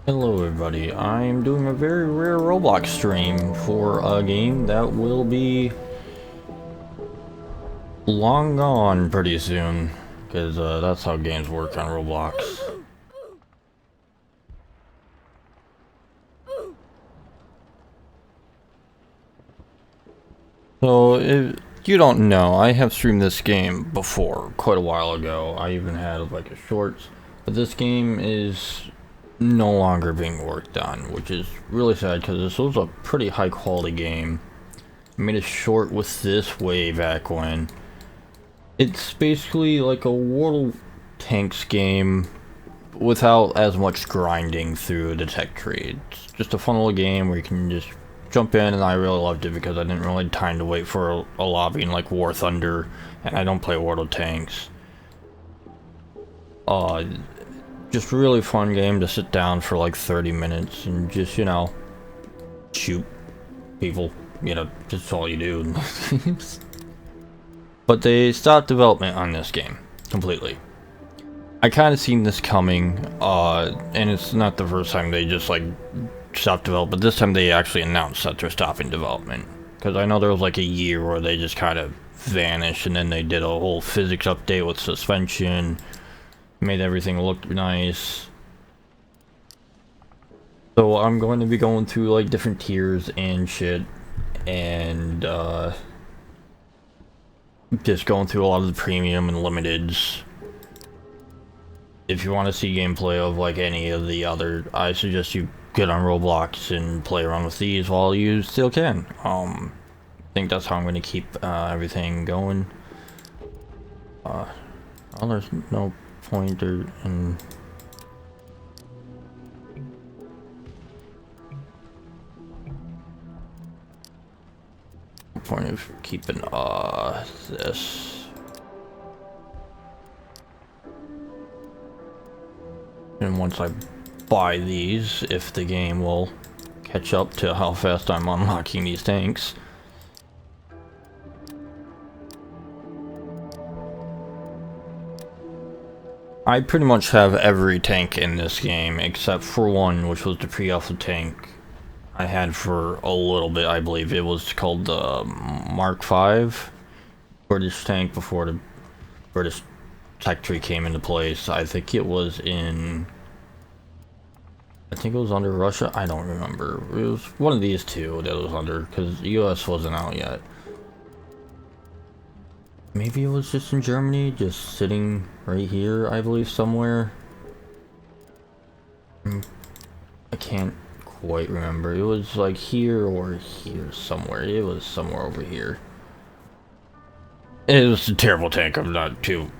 Hello everybody, I'm doing a very rare Roblox stream for a game that will be long gone pretty soon, because that's how games work on Roblox. So, if you don't know, I have streamed this game before, quite a while ago. I even had like a shorts, but this game is no longer being worked on, which is really sad because this was a pretty high quality game. I made a short with this way back when. It's basically like a World Tanks game without as much grinding through the tech tree. It's just a fun little game where you can just jump in, and I really loved it because I didn't really have time to wait for a lobby in like War Thunder, and I don't play World of Tanks. Just really fun game to sit down for like 30 minutes and just, shoot people. Just all you do. But they stopped development on this game completely. I kind of seen this coming, and it's not the first time they just like stopped development, but this time they actually announced that they're stopping development. Because I know there was like a year where they just kind of vanished, and then they did a whole physics update with suspension, made everything look nice. So I'm going to be going through like different tiers and shit, and just going through a lot of the premium and limiteds. If you want to see gameplay of like any of the other, I suggest you get on Roblox and play around with these while you still can. I think that's how I'm going to keep everything going. Well, there's no point in point of keeping this. And once I buy these, if the game will catch up to how fast I'm unlocking these tanks. I pretty much have every tank in this game except for one, which was the pre-alpha tank I had for a little bit. I believe it was called the Mark V British tank before the British tech tree came into place. I think it was under Russia. I don't remember. It was one of these two that was under, because the US wasn't out yet. Maybe it was just in Germany, just sitting right here, I believe, somewhere. I can't quite remember. It was like here or here somewhere. It was somewhere over here. It was a terrible tank. I'm not too.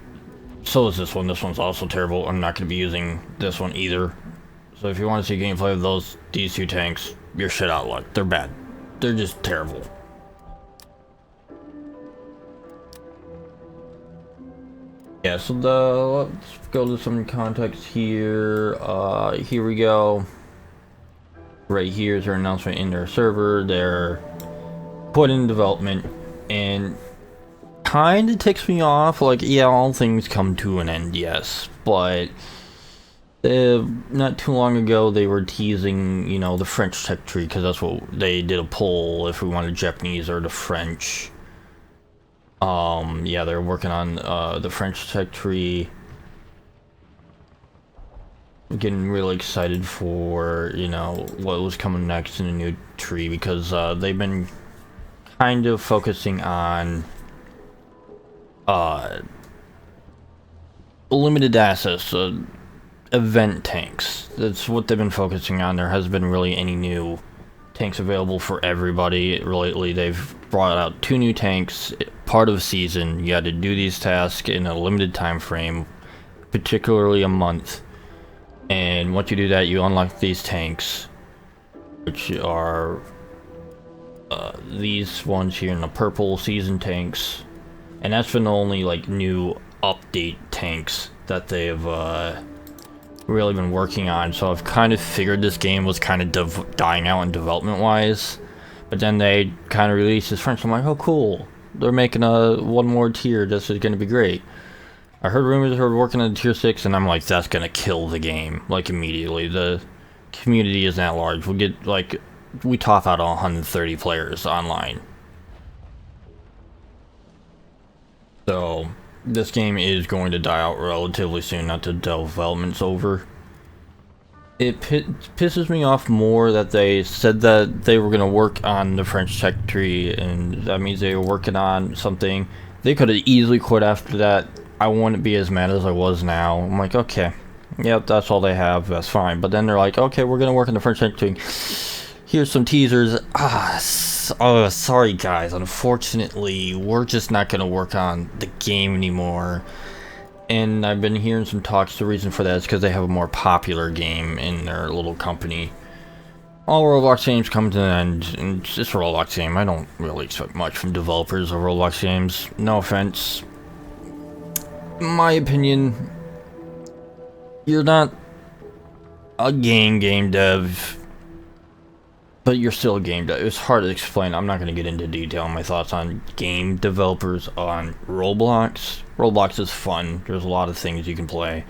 So is this one. This one's also terrible. I'm not going to be using this one either. So if you want to see gameplay of these two tanks, you're shit out of luck. They're bad. They're just terrible. Yeah, so let's go to some context here. Here we go. Right here is their announcement in their server. They're put in development, and kind of ticks me off. Like, yeah, all things come to an end, yes, but not too long ago they were teasing, the French tech tree, because that's what they did a poll if we wanted Japanese or the French. Yeah, they're working on the French tech tree. Getting really excited for, what was coming next in the new tree, because they've been kind of focusing on limited access, event tanks. That's what they've been focusing on. There hasn't been really any new tanks available for everybody. Lately, they've brought out 2 new tanks, part of the season. You had to do these tasks in a limited time frame, particularly a month. And once you do that, you unlock these tanks, which are these ones here in the purple season tanks. And that's been the only like new update tanks that they've really been working on. So I've kind of figured this game was kind of dying out in development wise, but then they kind of released this French. I'm like, oh cool, they're making one more tier. This is gonna be great. I heard rumors they were working on tier 6, and I'm like, that's gonna kill the game like immediately. The community isn't that large. We get like we top out 130 players online. So this game is going to die out relatively soon. Not the development's over. It pisses me off more that they said that they were going to work on the French tech tree, and that means they were working on something. They could have easily quit after that. I wouldn't be as mad as I was now. I'm like, okay, yep, that's all they have, that's fine. But then they're like, okay, we're going to work on the French tech tree. Here's some teasers. Oh, sorry guys, unfortunately, we're just not going to work on the game anymore. And I've been hearing some talks. The reason for that is because they have a more popular game in their little company. All Roblox games come to an end, and it's just a Roblox game. I don't really expect much from developers of Roblox games. No offense. In my opinion, you're not a game dev, but you're still a game dev. It's hard to explain. I'm not going to get into detail on my thoughts on game developers on Roblox. Roblox is fun. There's a lot of things you can play.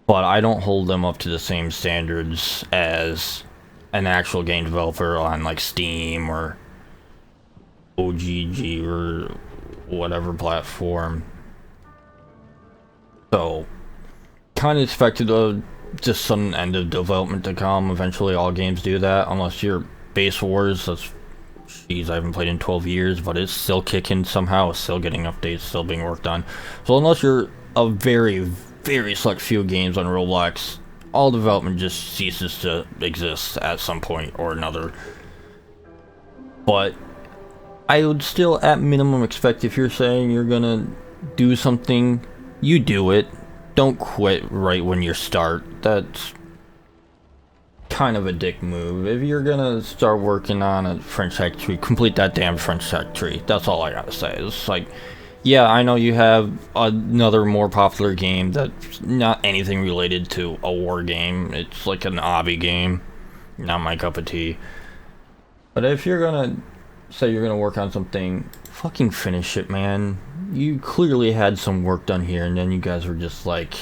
But I don't hold them up to the same standards as an actual game developer on like Steam or OGG or whatever platform. So, kind of expected just some end of development to come. Eventually all games do that, unless you're Base Wars. That's, jeez, I haven't played in 12 years, but it's still kicking somehow. It's still getting updates, still being worked on. So unless you're a very, very select few games on Roblox, all development just ceases to exist at some point or another. But I would still, at minimum, expect if you're saying you're gonna do something, you do it. Don't quit right when you start. That's kind of a dick move. If you're gonna start working on a French tech tree, complete that damn French tech tree. That's all I gotta say. It's like, yeah, I know you have another more popular game that's not anything related to a war game. It's like an obby game. Not my cup of tea. But if you're gonna say you're gonna work on something, fucking finish it, man. You clearly had some work done here, and then you guys were just like,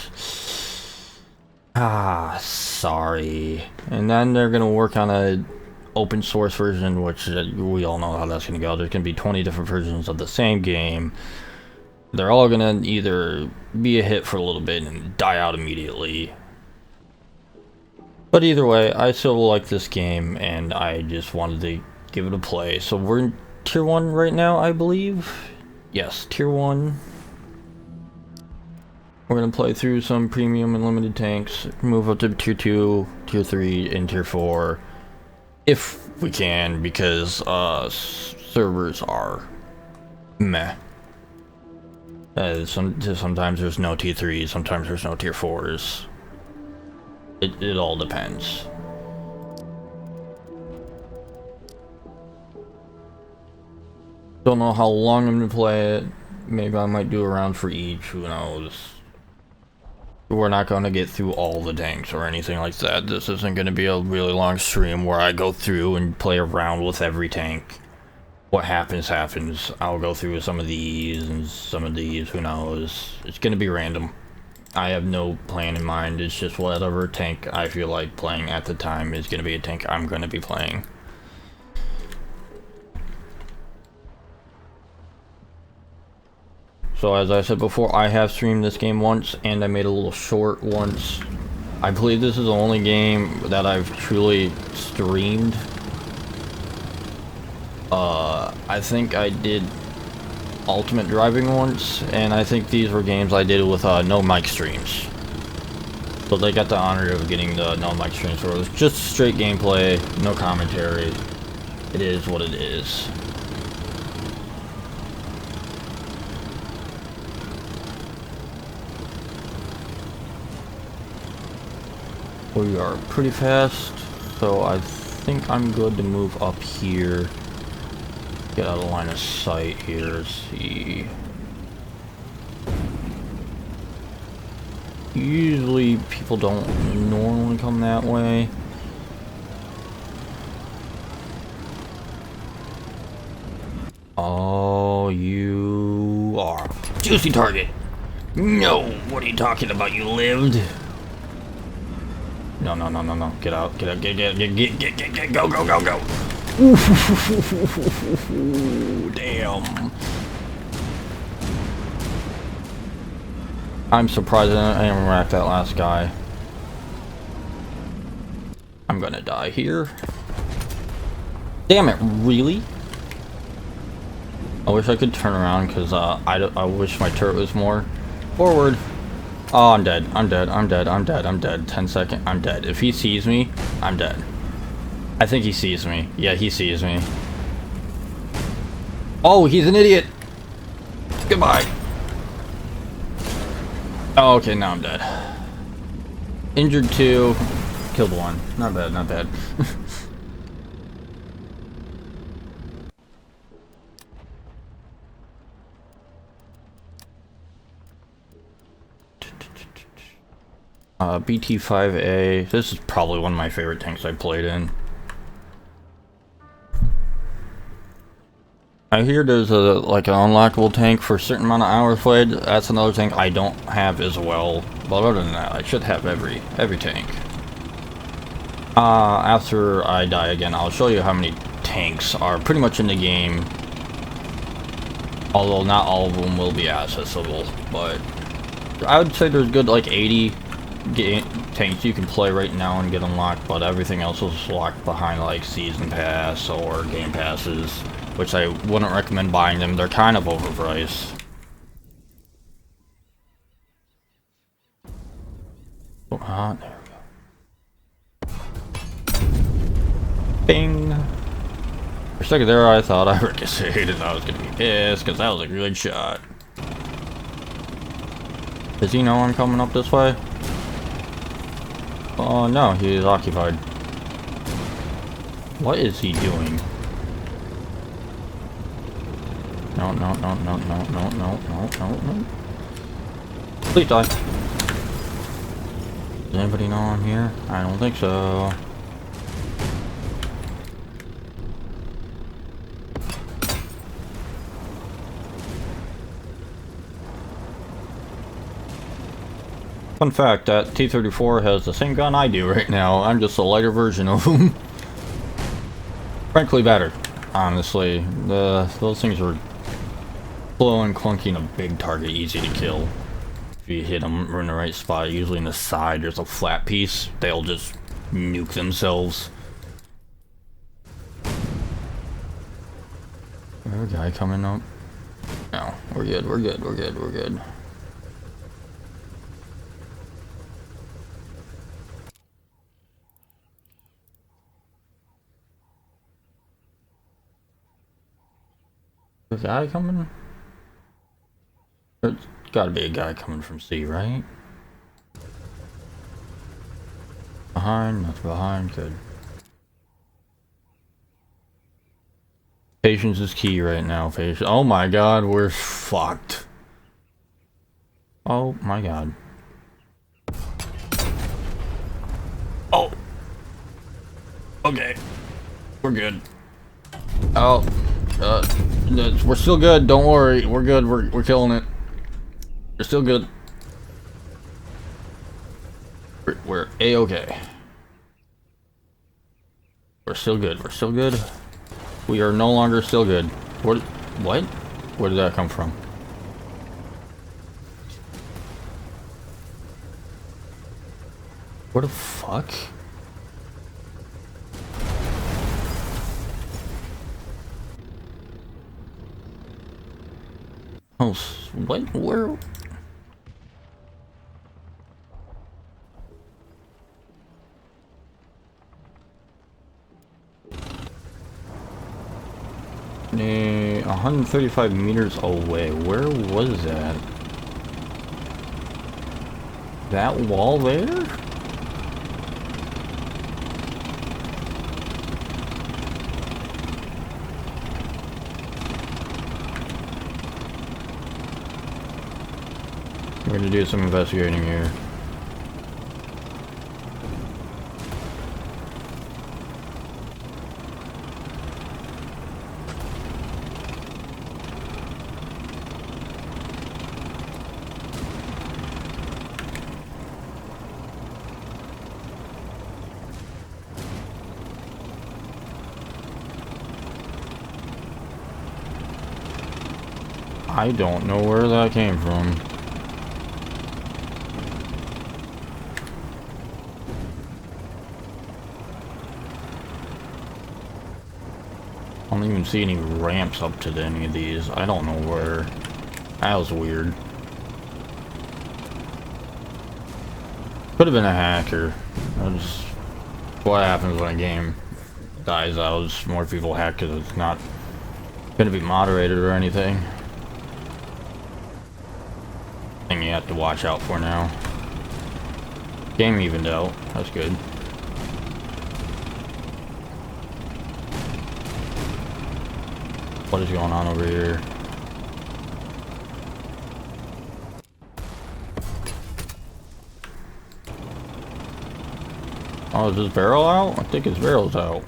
sorry. And then they're gonna work on a open source version, which we all know how that's gonna go. There's gonna be 20 different versions of the same game. They're all gonna either be a hit for a little bit and die out immediately. But either way, I still like this game, and I just wanted to give it a play. So we're in Tier 1 right now, I believe. Yes, Tier 1. We're gonna play through some premium and limited tanks, move up to Tier 2, Tier 3, and Tier 4. If we can, because servers are meh. Sometimes there's no Tier 3s, sometimes there's no Tier 4s. It all depends. Don't know how long I'm gonna play it. Maybe I might do a round for each, who knows. We're not gonna get through all the tanks or anything like that. This isn't gonna be a really long stream where I go through and play around with every tank. What happens, happens. I'll go through some of these and some of these, who knows. It's gonna be random. I have no plan in mind. It's just whatever tank I feel like playing at the time is gonna be a tank I'm gonna be playing. So as I said before, I have streamed this game once, and I made a little short once. I believe this is the only game that I've truly streamed. I think I did Ultimate Driving once, and I think these were games I did with no mic streams. So they got the honor of getting the no mic streams, so it was just straight gameplay, no commentary. It is what it is. We are pretty fast, so I think I'm good to move up here. Get out of line of sight here, see. Usually people don't normally come that way. Oh, you are juicy target. No, what are you talking about? You lived. No, no, no, no, no. Get out. Get out. Get. Go, go, go, go. Damn. I'm surprised I didn't rack that last guy. I'm gonna die here. Damn it, really? I wish I could turn around because I wish my turret was more forward. Oh, I'm dead. I'm dead. I'm dead. I'm dead. I'm dead. 10 seconds. I'm dead. If he sees me, I'm dead. I think he sees me. Yeah, he sees me. Oh, he's an idiot. Goodbye. Oh, okay, now I'm dead. Injured 2. Killed 1. Not bad, not bad. BT5A. This is probably one of my favorite tanks I played in. I hear there's like an unlockable tank for a certain amount of hours played. That's another tank I don't have as well. But other than that, I should have every tank. After I die again, I'll show you how many tanks are pretty much in the game. Although not all of them will be accessible, but I would say there's good like 80 tanks you can play right now and get unlocked, but everything else is locked behind like season pass or game passes, which I wouldn't recommend buying them. They're kind of overpriced. There we go. Bing. For a second there, I thought I ricocheted and I was gonna be pissed because that was a good shot. Does he know I'm coming up this way? Oh no, he is occupied. What is he doing? No, no, no, no, no, no, no, no, no, no. Please die. Does anybody know I'm here? I don't think so. Fun fact, that T-34 has the same gun I do right now. I'm just a lighter version of him. Frankly better, honestly. Those things are slow and clunky and a big target, easy to kill. If you hit them in the right spot, usually in the side, there's a flat piece. They'll just nuke themselves. Is there a guy coming up? No, we're good, we're good, we're good, we're good. There's a guy coming? There's gotta be a guy coming from C, right? Behind, nothing behind, good. Patience is key right now, patience. Oh my god, we're fucked. Oh my god. Oh! Okay. We're good. Oh. We're still good, don't worry. We're good, we're killing it. We're still good. We're A-okay. We're still good, we're still good. We are no longer still good. What? Where did that come from? What the fuck? Oh, what? Where? Nah, 135 meters away. Where was that? That wall there? We're gonna do some investigating here. I don't know where that came from. I don't even see any ramps up to any of these. I don't know where. That was weird. Could have been a hacker. That's what happens when a game dies out. It's more people hack because it's not going to be moderated or anything. Thing you have to watch out for now. Game evened out. That's good. What is going on over here? Oh, is this barrel out? I think his barrel's out.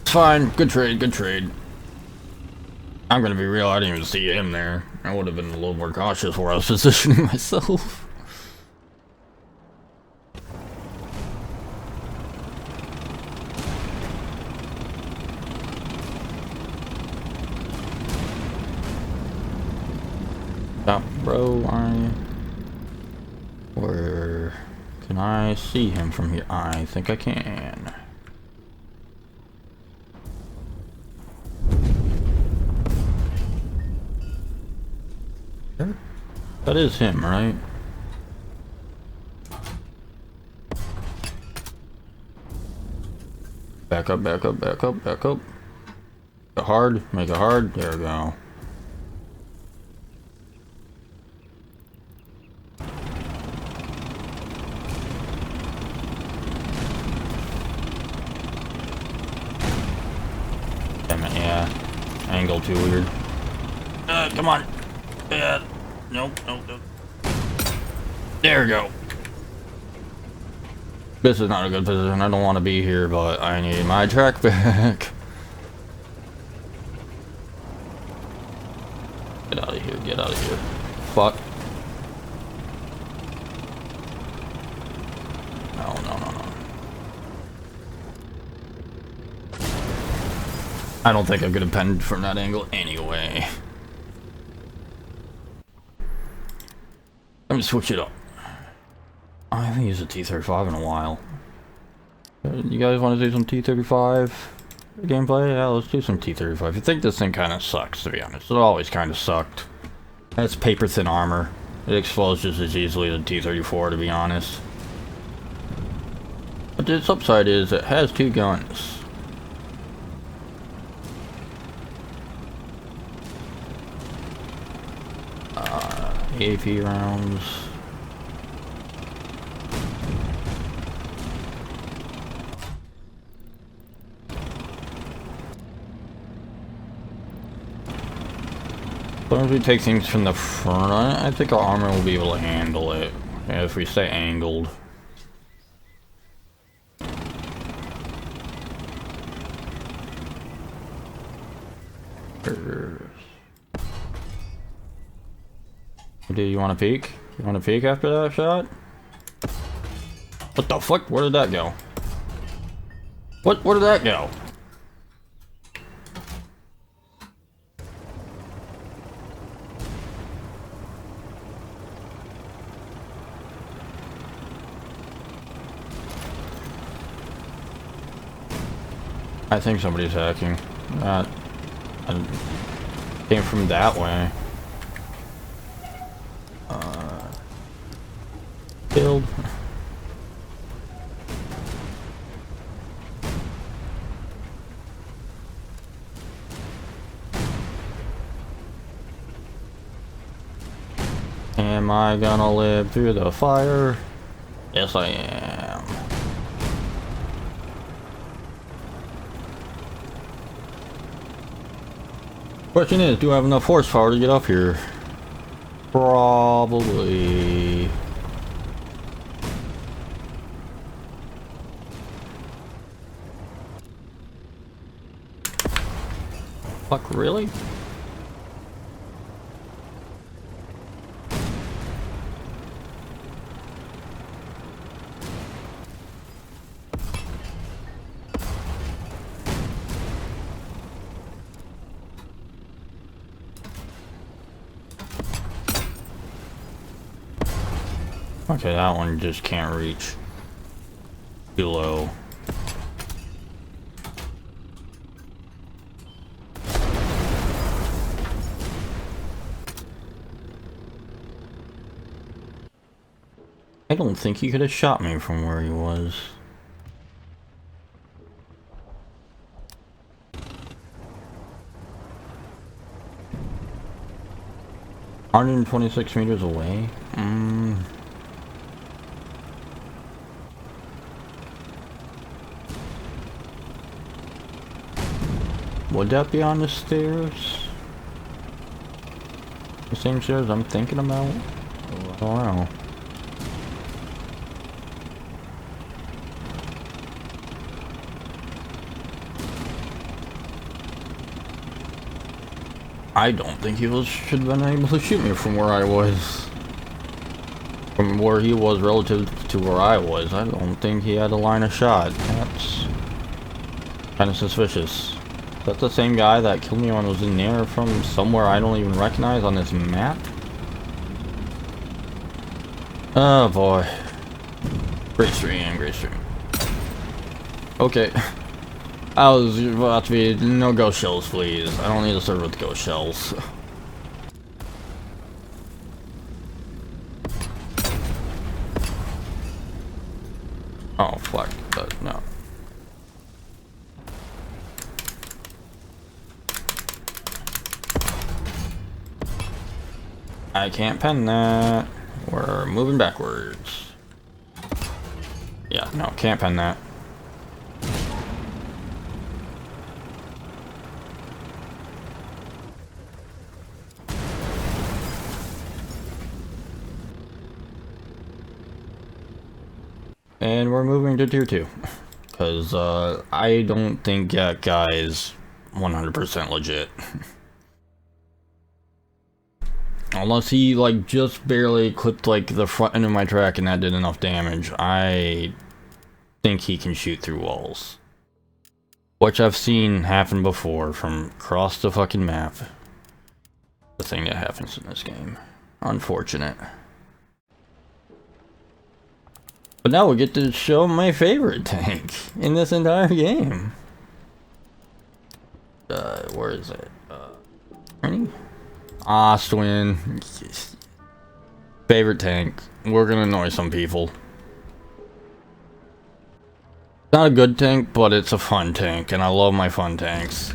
It's fine. Good trade, good trade. I'm gonna be real, I didn't even see him there. I would have been a little more cautious where I was positioning myself. Stop, bro. Where can I see him from here? I think I can. That is him, right? Back up, back up, back up, back up. Make it hard, make it hard. There we go. Damn it, yeah. Angle too weird. Come on. Nope, nope, nope. There we go. This is not a good position. I don't want to be here, but I need my track back. Get out of here, get out of here. Fuck. No, no, no, no. I don't think I could have penned from that angle anyway. Let me switch it up. I haven't used a T-35 in a while. You guys want to do some T-35 gameplay? Yeah, let's do some T-35. I think this thing kind of sucks, to be honest. It always kind of sucked. That's paper-thin armor. It explodes just as easily as a T-34, to be honest. But its upside is it has 2 guns. AP rounds. As long as we take things from the front, I think our armor will be able to handle it if we stay angled. Do you want to peek? You want to peek after that shot? What the fuck? Where did that go? What? Where did that go? I think somebody's hacking. That came from that way. Killed. Am I gonna live through the fire? Yes, I am. Question is, do I have enough horsepower to get up here? Probably. Fuck, really? Okay, that one just can't reach. Too low. I don't think he could have shot me from where he was. $126 meters away? Would that be on the stairs? The same stairs I'm thinking about? I don't know. I don't think he should have been able to shoot me from where I was. From where he was relative to where I was. I don't think he had a line of shot. That's kind of suspicious. Is that the same guy that killed me when I was in there from somewhere I don't even recognize on this map? Oh boy. Great stream, great stream. Okay. I was about to be, no ghost shells please. I don't need a server with ghost shells. Oh fuck, but no. I can't pen that. We're moving backwards. Yeah, no, can't pen that. And we're moving to tier 2. Because, I don't think that guy is 100% legit. Unless he, like, just barely clipped, like, the front end of my track and that did enough damage. I think he can shoot through walls. Which I've seen happen before from across the fucking map. The thing that happens in this game. Unfortunate. But now we get to show my favorite tank in this entire game. Where is it? Ernie? Ostwin. Favorite tank. We're gonna annoy some people. Not a good tank, but it's a fun tank, and I love my fun tanks.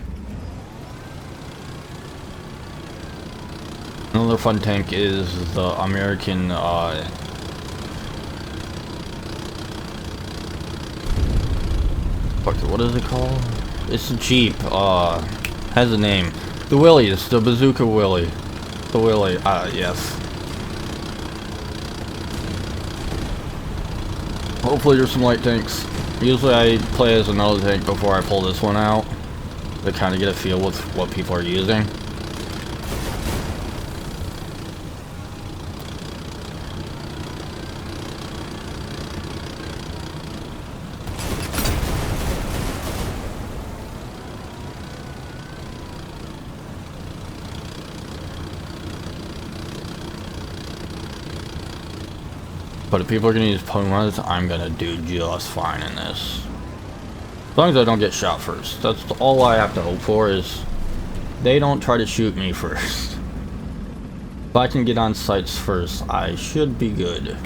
Another fun tank is the American, what is it called? It's a Jeep, has a name. The Willies, the Bazooka Willie. The Willie, yes. Hopefully there's some light tanks. Usually I play as another tank before I pull this one out. To kind of get a feel with what people are using. But if people are gonna use Pumas, I'm gonna do just fine in this. As long as I don't get shot first. That's all I have to hope for, is they don't try to shoot me first. If I can get on sights first, I should be good.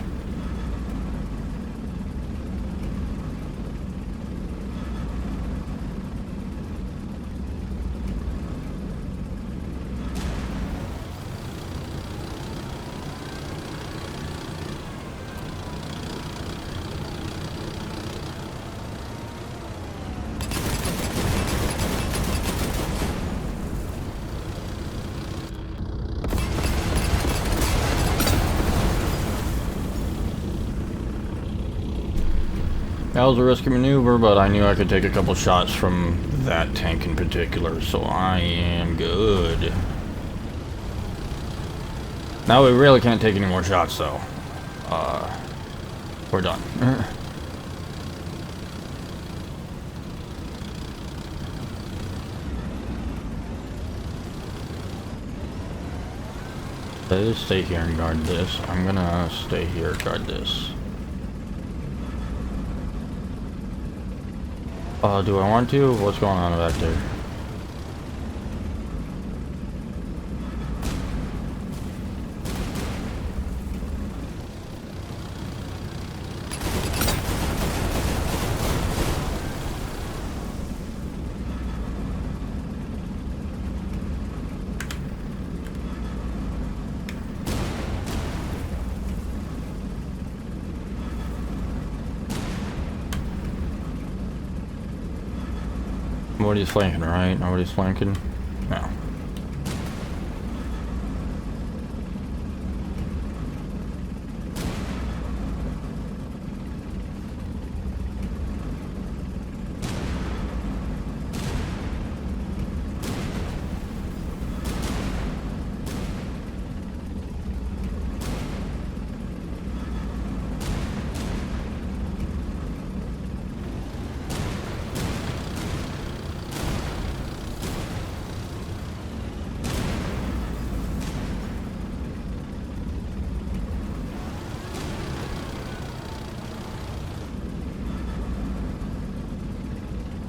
That was a risky maneuver, but I knew I could take a couple shots from that tank in particular, so I am good. Now we really can't take any more shots, though. We're done. Let's stay here and guard this. I'm gonna stay here, guard this. Do I want to? What's going on back there? Nobody's flanking, right? Nobody's flanking? No.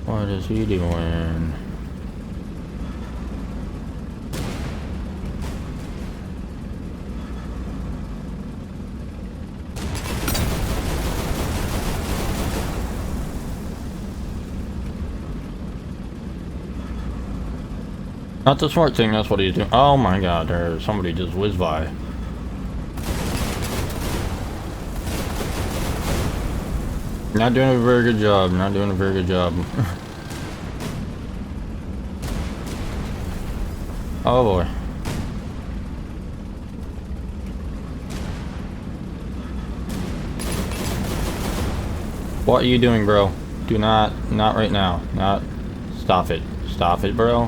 What is he doing? Not the smart thing, that's what he's doing. Oh my god, there's somebody just whizzed by. Not doing a very good job, not doing a very good job. Oh boy. What are you doing, bro? Do not right now. Not, stop it. Stop it, bro.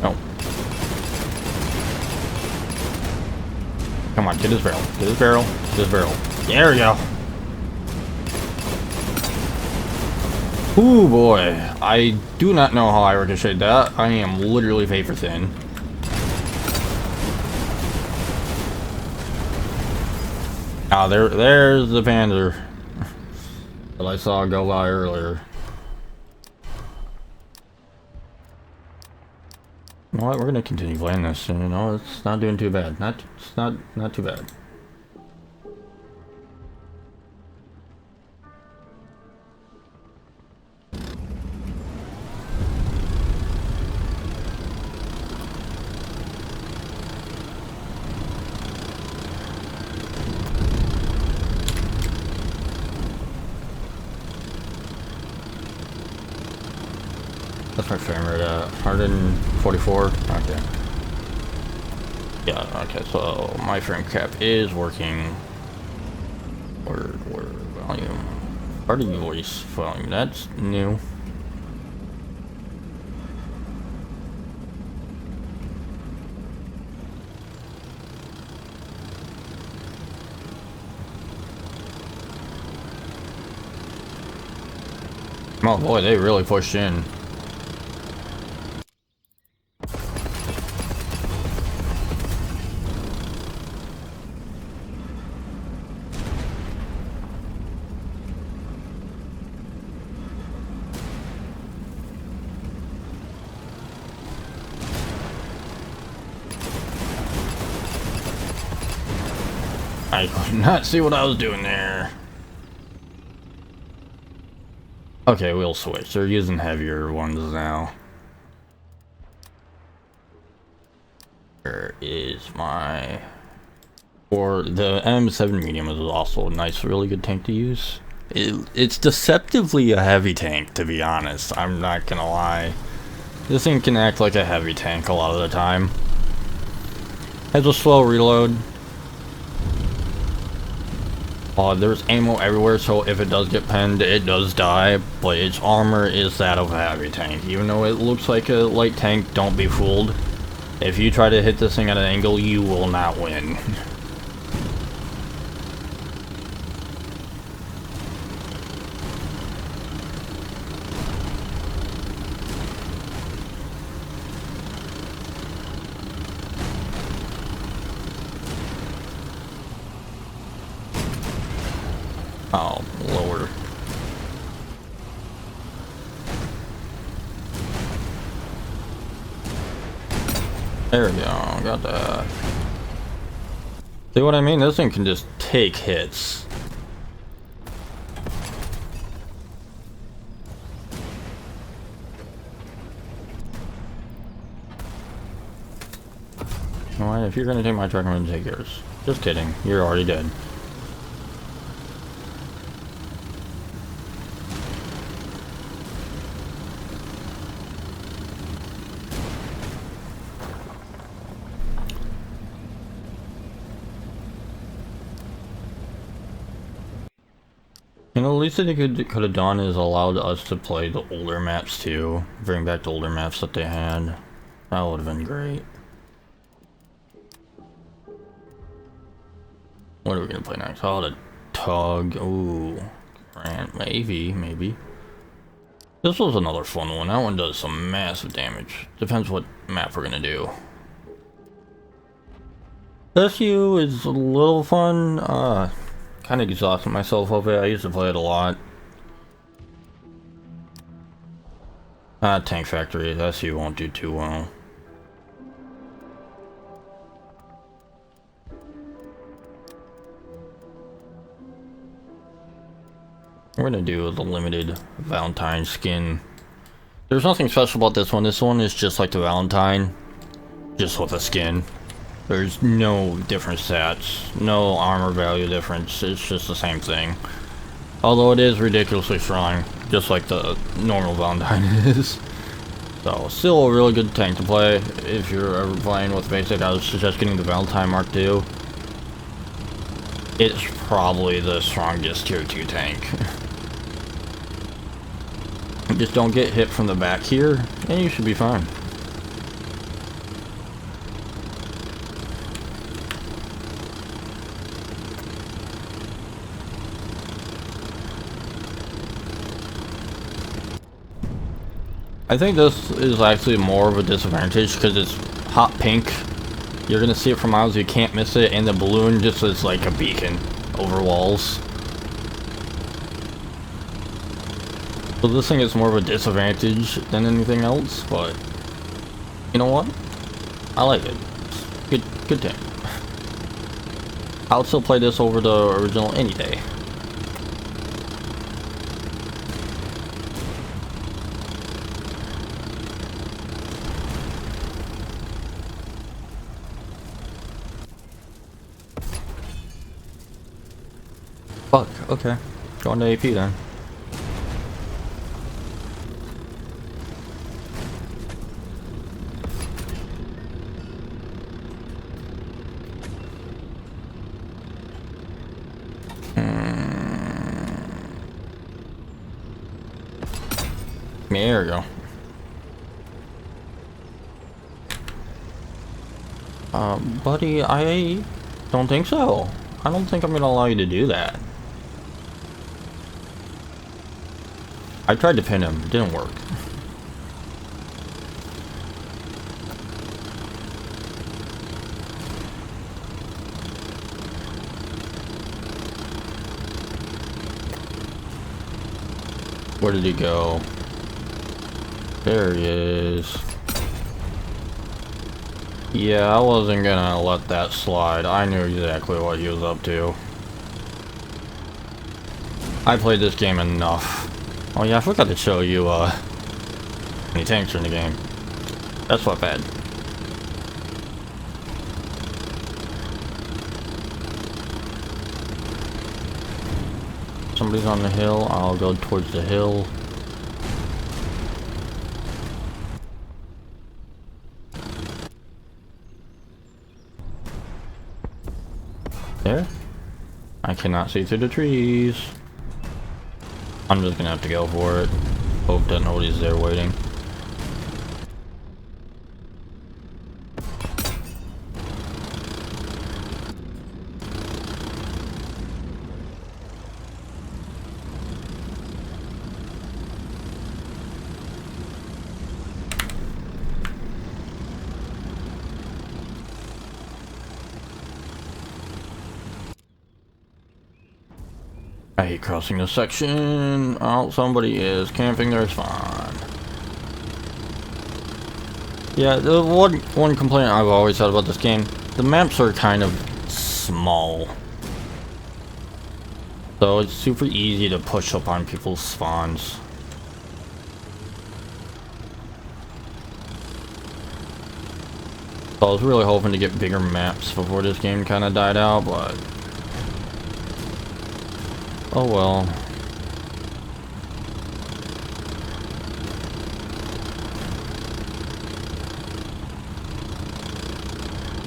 No. Come on, get his barrel. Get his barrel. Get his barrel. There we go. Ooh boy, I do not know how I ricocheted that. I am literally paper thin. Ah, there's the Panzer that I saw go by earlier. You know what? We're gonna continue playing this. You know, it's not doing too bad. It's not too bad. That's my frame rate at 144. Okay. Yeah, okay, so my frame cap is working. Word, volume. Party voice volume, that's new. Oh boy, they really pushed in. I could not see what I was doing there. Okay, we'll switch. They're using heavier ones now. Where is my... Or the M7 medium is also a nice, really good tank to use. It's deceptively a heavy tank, to be honest. I'm not gonna lie. This thing can act like a heavy tank a lot of the time. Has a slow reload. There's ammo everywhere, so if it does get penned, it does die, but its armor is that of a heavy tank. Even though it looks like a light tank, don't be fooled. If you try to hit this thing at an angle, you will not win. Oh, lower. There we go, got that. See what I mean? This thing can just take hits. Alright, if you're gonna take my truck, I'm gonna take yours. Just kidding, you're already dead. You know, the least that they could have done is allowed us to play the older maps too. Bring back the older maps that they had. That would have been great. What are we gonna play next? Oh, the tug. Ooh, Grant. Maybe. This was another fun one. That one does some massive damage. Depends what map we're gonna do. SU is a little fun. Kind of exhausted myself of it. I used to play it a lot. Tank Factory. SU won't do too well. We're gonna do the limited Valentine skin. There's nothing special about this one. This one is just like the Valentine, just with a skin. There's no different stats, no armor value difference. It's just the same thing. Although it is ridiculously strong, just like the normal Valentine is. So, still a really good tank to play. If you're ever playing with basic, I would suggest getting the Valentine Mark II. It's probably the strongest tier 2 tank. Just don't get hit from the back here, and you should be fine. I think this is actually more of a disadvantage because it's hot pink. You're gonna see it from miles, you can't miss it, and the balloon just is like a beacon over walls. So this thing is more of a disadvantage than anything else, but you know what? I like it. It's good tank. I would still play this over the original any day. Fuck, okay. Going to AP then. There we go. Buddy, I don't think so. I don't think I'm gonna allow you to do that. I tried to pin him, it didn't work. Where did he go? There he is. Yeah, I wasn't gonna let that slide. I knew exactly what he was up to. I played this game enough. Oh yeah, I forgot to show you how many tanks are in the game. That's not bad. Somebody's on the hill. I'll go towards the hill. There? I cannot see through the trees. I'm just gonna have to go for it. Hope that nobody's there waiting. I hate crossing this section. Oh, somebody is camping their spawn. Yeah, the one complaint I've always had about this game, the maps are kind of small. So it's super easy to push up on people's spawns. So I was really hoping to get bigger maps before this game kind of died out, but oh well.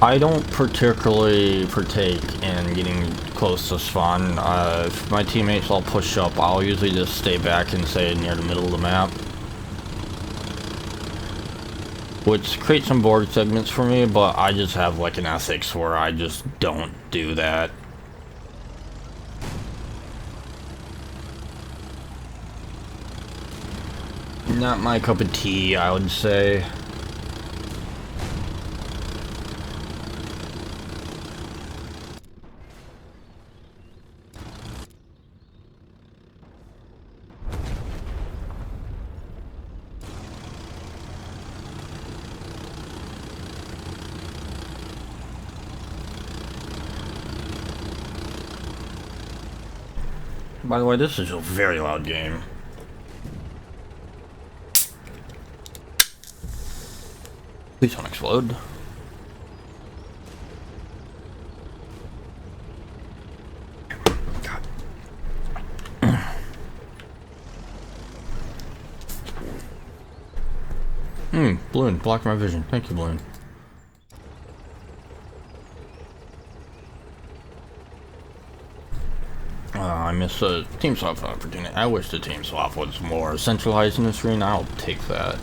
I don't particularly partake in getting close to spawn. If my teammates all push up, I'll usually just stay back and stay near the middle of the map, which creates some board segments for me, but I just have like an ethics where I just don't do that. Not my cup of tea, I would say. By the way, this is a very loud game. Please don't explode. God. Balloon, blocked my vision. Thank you, Balloon. I missed a team swap opportunity. I wish the team swap was more centralized in the screen. I'll take that.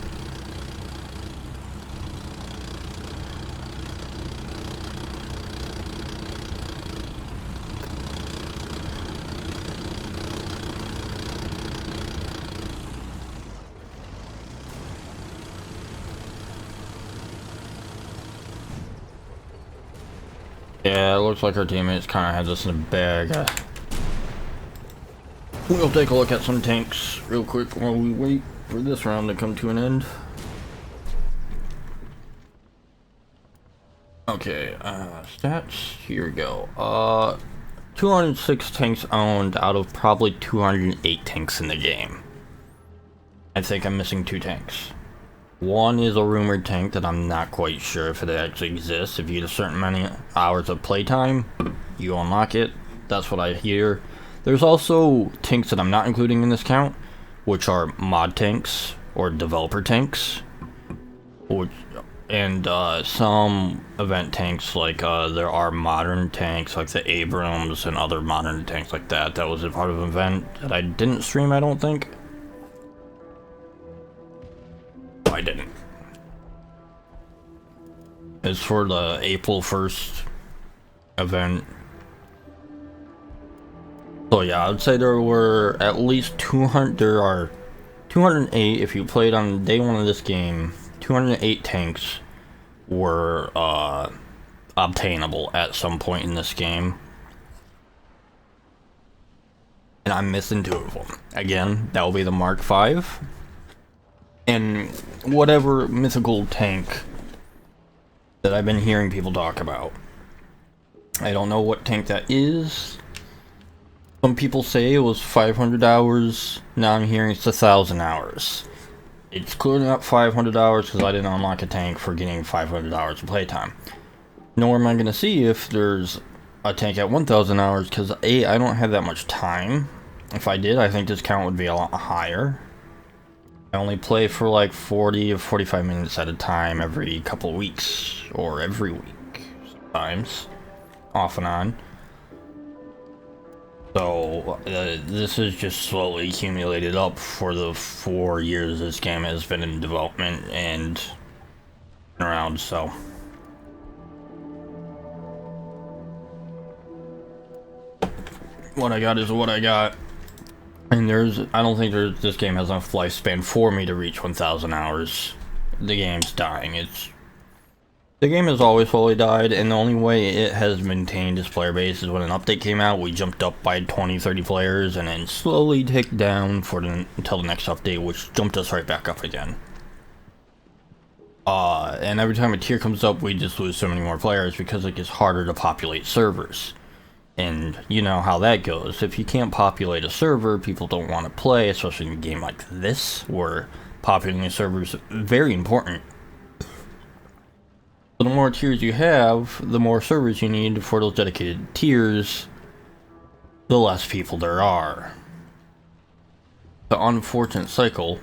Yeah, it looks like our teammates kind of had this in a bag. We'll take a look at some tanks real quick while we wait for this round to come to an end. Okay, stats, here we go. 206 tanks owned out of probably 208 tanks in the game. I think I'm missing 2 tanks. One is a rumored tank that I'm not quite sure if it actually exists. If you get a certain many hours of playtime, you unlock it. That's what I hear. There's also tanks that I'm not including in this count, which are mod tanks or developer tanks, and some event tanks, like there are modern tanks like the Abrams and other modern tanks like that. That was a part of an event that I didn't stream, I don't think. I didn't. As for the April 1st event, so yeah, I would say there were at least 200, there are 208, if you played on day 1 of this game, 208 tanks were obtainable at some point in this game. And I'm missing 2 of them. Again, that will be the Mark V. And whatever mythical tank that I've been hearing people talk about. I don't know what tank that is. Some people say it was 500 hours. Now I'm hearing it's 1,000 hours. It's clearly not 500 hours because I didn't unlock a tank for getting 500 hours of playtime. Nor am I going to see if there's a tank at 1,000 hours because A, I don't have that much time. If I did, I think this count would be a lot higher. I only play for like 40 or 45 minutes at a time every couple weeks, or every week, sometimes, off and on. So, this is just slowly accumulated up for the 4 years this game has been in development and around, so. What I got is what I got. And I don't think this game has enough lifespan for me to reach 1,000 hours. The game's dying. The game has always slowly died, and the only way it has maintained its player base is when an update came out, we jumped up by 20-30 players, and then slowly ticked down until the next update, which jumped us right back up again. And every time a tier comes up, we just lose so many more players because it gets harder to populate servers. And you know how that goes. If you can't populate a server, people don't want to play, especially in a game like this, where populating a server is very important. So the more tiers you have, the more servers you need for those dedicated tiers, the less people there are. The unfortunate cycle.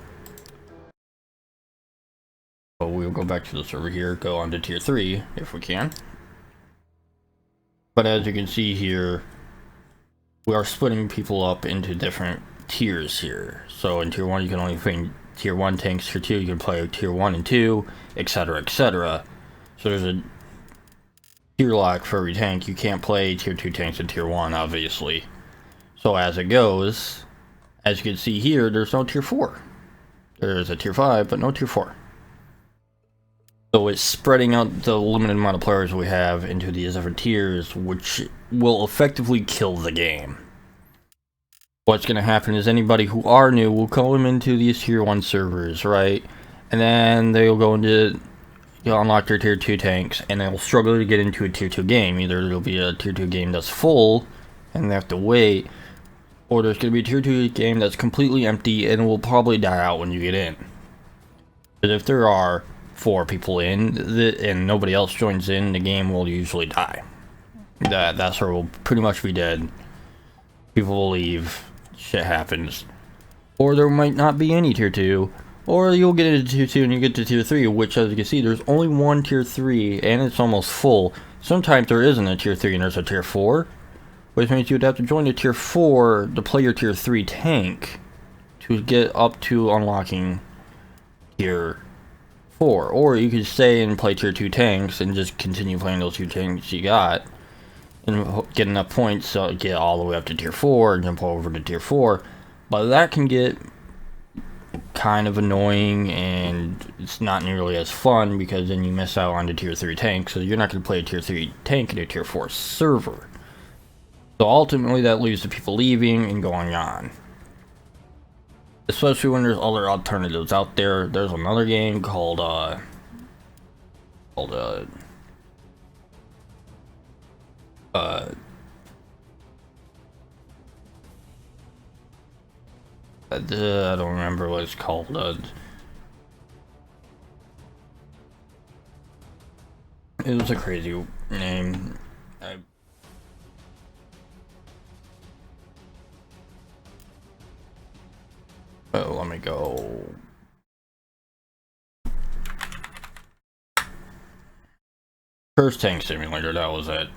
So we'll go back to the server here, go on to tier 3 if we can. But as you can see here, we are splitting people up into different tiers here. So in tier 1 you can only play tier 1 tanks, tier 2 you can play tier 1 and 2, etc, etc. So there's a tier lock for every tank. You can't play tier 2 tanks in tier 1, obviously. So as it goes, as you can see here, there's no tier 4. There's a tier 5, but no tier 4. So it's spreading out the limited amount of players we have into these different tiers, which will effectively kill the game. What's going to happen is anybody who are new will come into these tier 1 servers, right? And then they'll go into, unlock their tier 2 tanks, and they'll struggle to get into a tier 2 game. Either there'll be a tier 2 game that's full, and they have to wait, or there's going to be a tier 2 game that's completely empty, and will probably die out when you get in. But if there are 4 people in, and nobody else joins in, the game will usually die. That server will pretty much be dead. People will leave. Shit happens. Or there might not be any tier 2. Or you'll get into tier 2 and you get to tier 3, which as you can see, there's only one tier 3, and it's almost full. Sometimes there isn't a tier 3 and there's a tier 4. Which means you'd have to join the tier 4 to play your tier 3 tank to get up to unlocking tier 4, or you could stay and play tier 2 tanks and just continue playing those 2 tanks you got and get enough points so get all the way up to tier 4 and jump over to tier 4. But that can get kind of annoying, and it's not nearly as fun because then you miss out on the tier 3 tank, so you're not going to play a tier 3 tank in a tier 4 server. So ultimately that leads to people leaving and going on. Especially when there's other alternatives out there. There's another game called I don't remember what it's called. It was a crazy name. Oh, let me go. First Tank Simulator, that was it.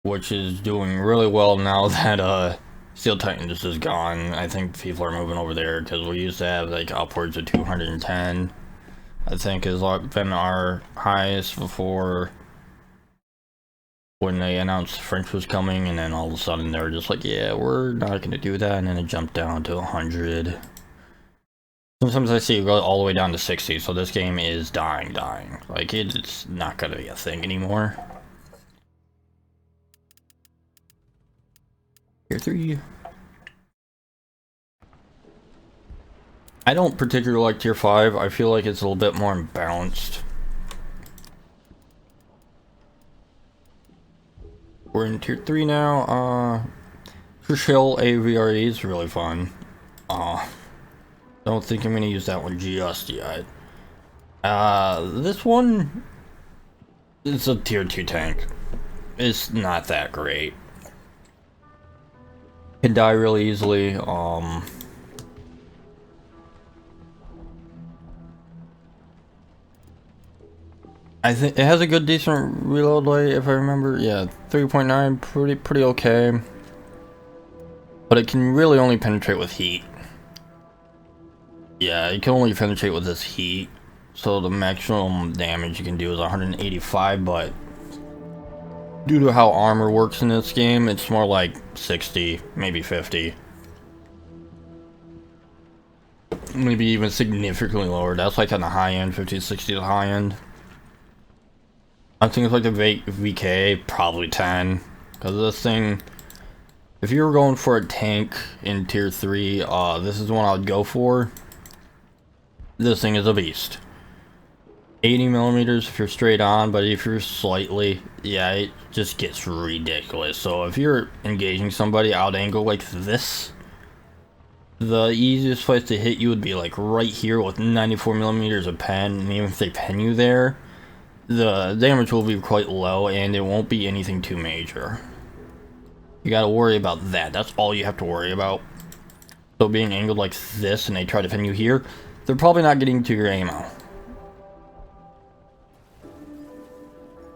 Which is doing really well now that Steel Titans is gone. I think people are moving over there because we used to have like upwards of 210. I think has been our highest before when they announced French was coming, and then all of a sudden they were just like, yeah, we're not going to do that, and then it jumped down to 100. Sometimes I see it go all the way down to 60, so this game is dying. Like, it's not going to be a thing anymore. Tier 3. I don't particularly like Tier 5. I feel like it's a little bit more imbalanced. We're in Tier 3 now. Shell AVRE is really fun. Don't think I'm gonna use that one just yet. This one is a Tier 2 tank. It's not that great. Can die really easily. I think it has a good decent reload rate if I remember. Yeah, 3.9, pretty okay. But it can really only penetrate with heat. Yeah, it can only penetrate with this heat. So the maximum damage you can do is 185, but due to how armor works in this game, it's more like 60, maybe 50. maybe even significantly lower. That's like on the high end, 50 to 60 the high end. On things like the VK, probably 10. Because this thing, if you were going for a tank in tier 3, this is the one I would go for. This thing is a beast. 80 millimeters if you're straight on, but if you're slightly, yeah, it just gets ridiculous. So if you're engaging somebody out angle like this, the easiest place to hit you would be like right here with 94 millimeters of pen, and even if they pen you there, the damage will be quite low and it won't be anything too major. You gotta worry about that. That's all you have to worry about. So being angled like this and they try to pin you here, they're probably not getting to your ammo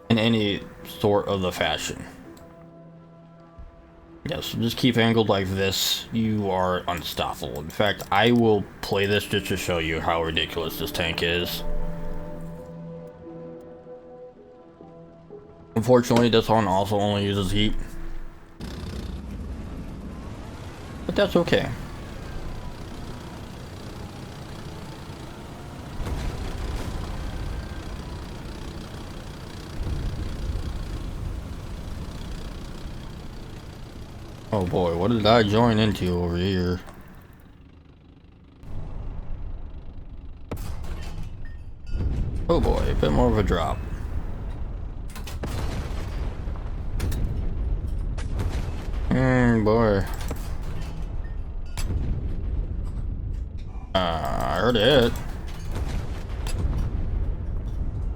in any sort of the fashion. Yes, so just keep angled like this. You are unstoppable. In fact, I will play this just to show you how ridiculous this tank is. Unfortunately, this one also only uses heat. But that's okay. Oh boy, what did I join into over here? Oh boy, a bit more of a drop. Boy. I heard it.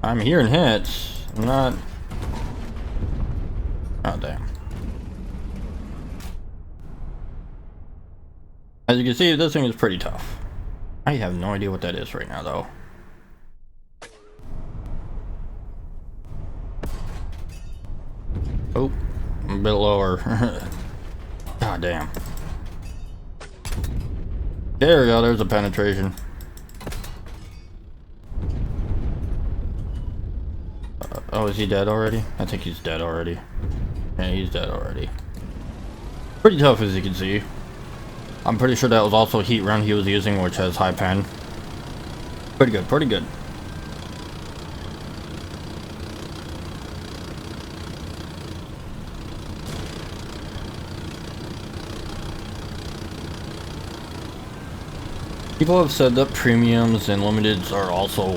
I'm hearing hits. I'm not. Oh damn. As you can see, this thing is pretty tough. I have no idea what that is right now, though. Oh, a bit lower. God damn. There we go, there's a penetration. Oh, is he dead already? I think he's dead already. Yeah, he's dead already. Pretty tough, as you can see. I'm pretty sure that was also heat run he was using, which has high pen. Pretty good, pretty good. People have said that premiums and limiteds are also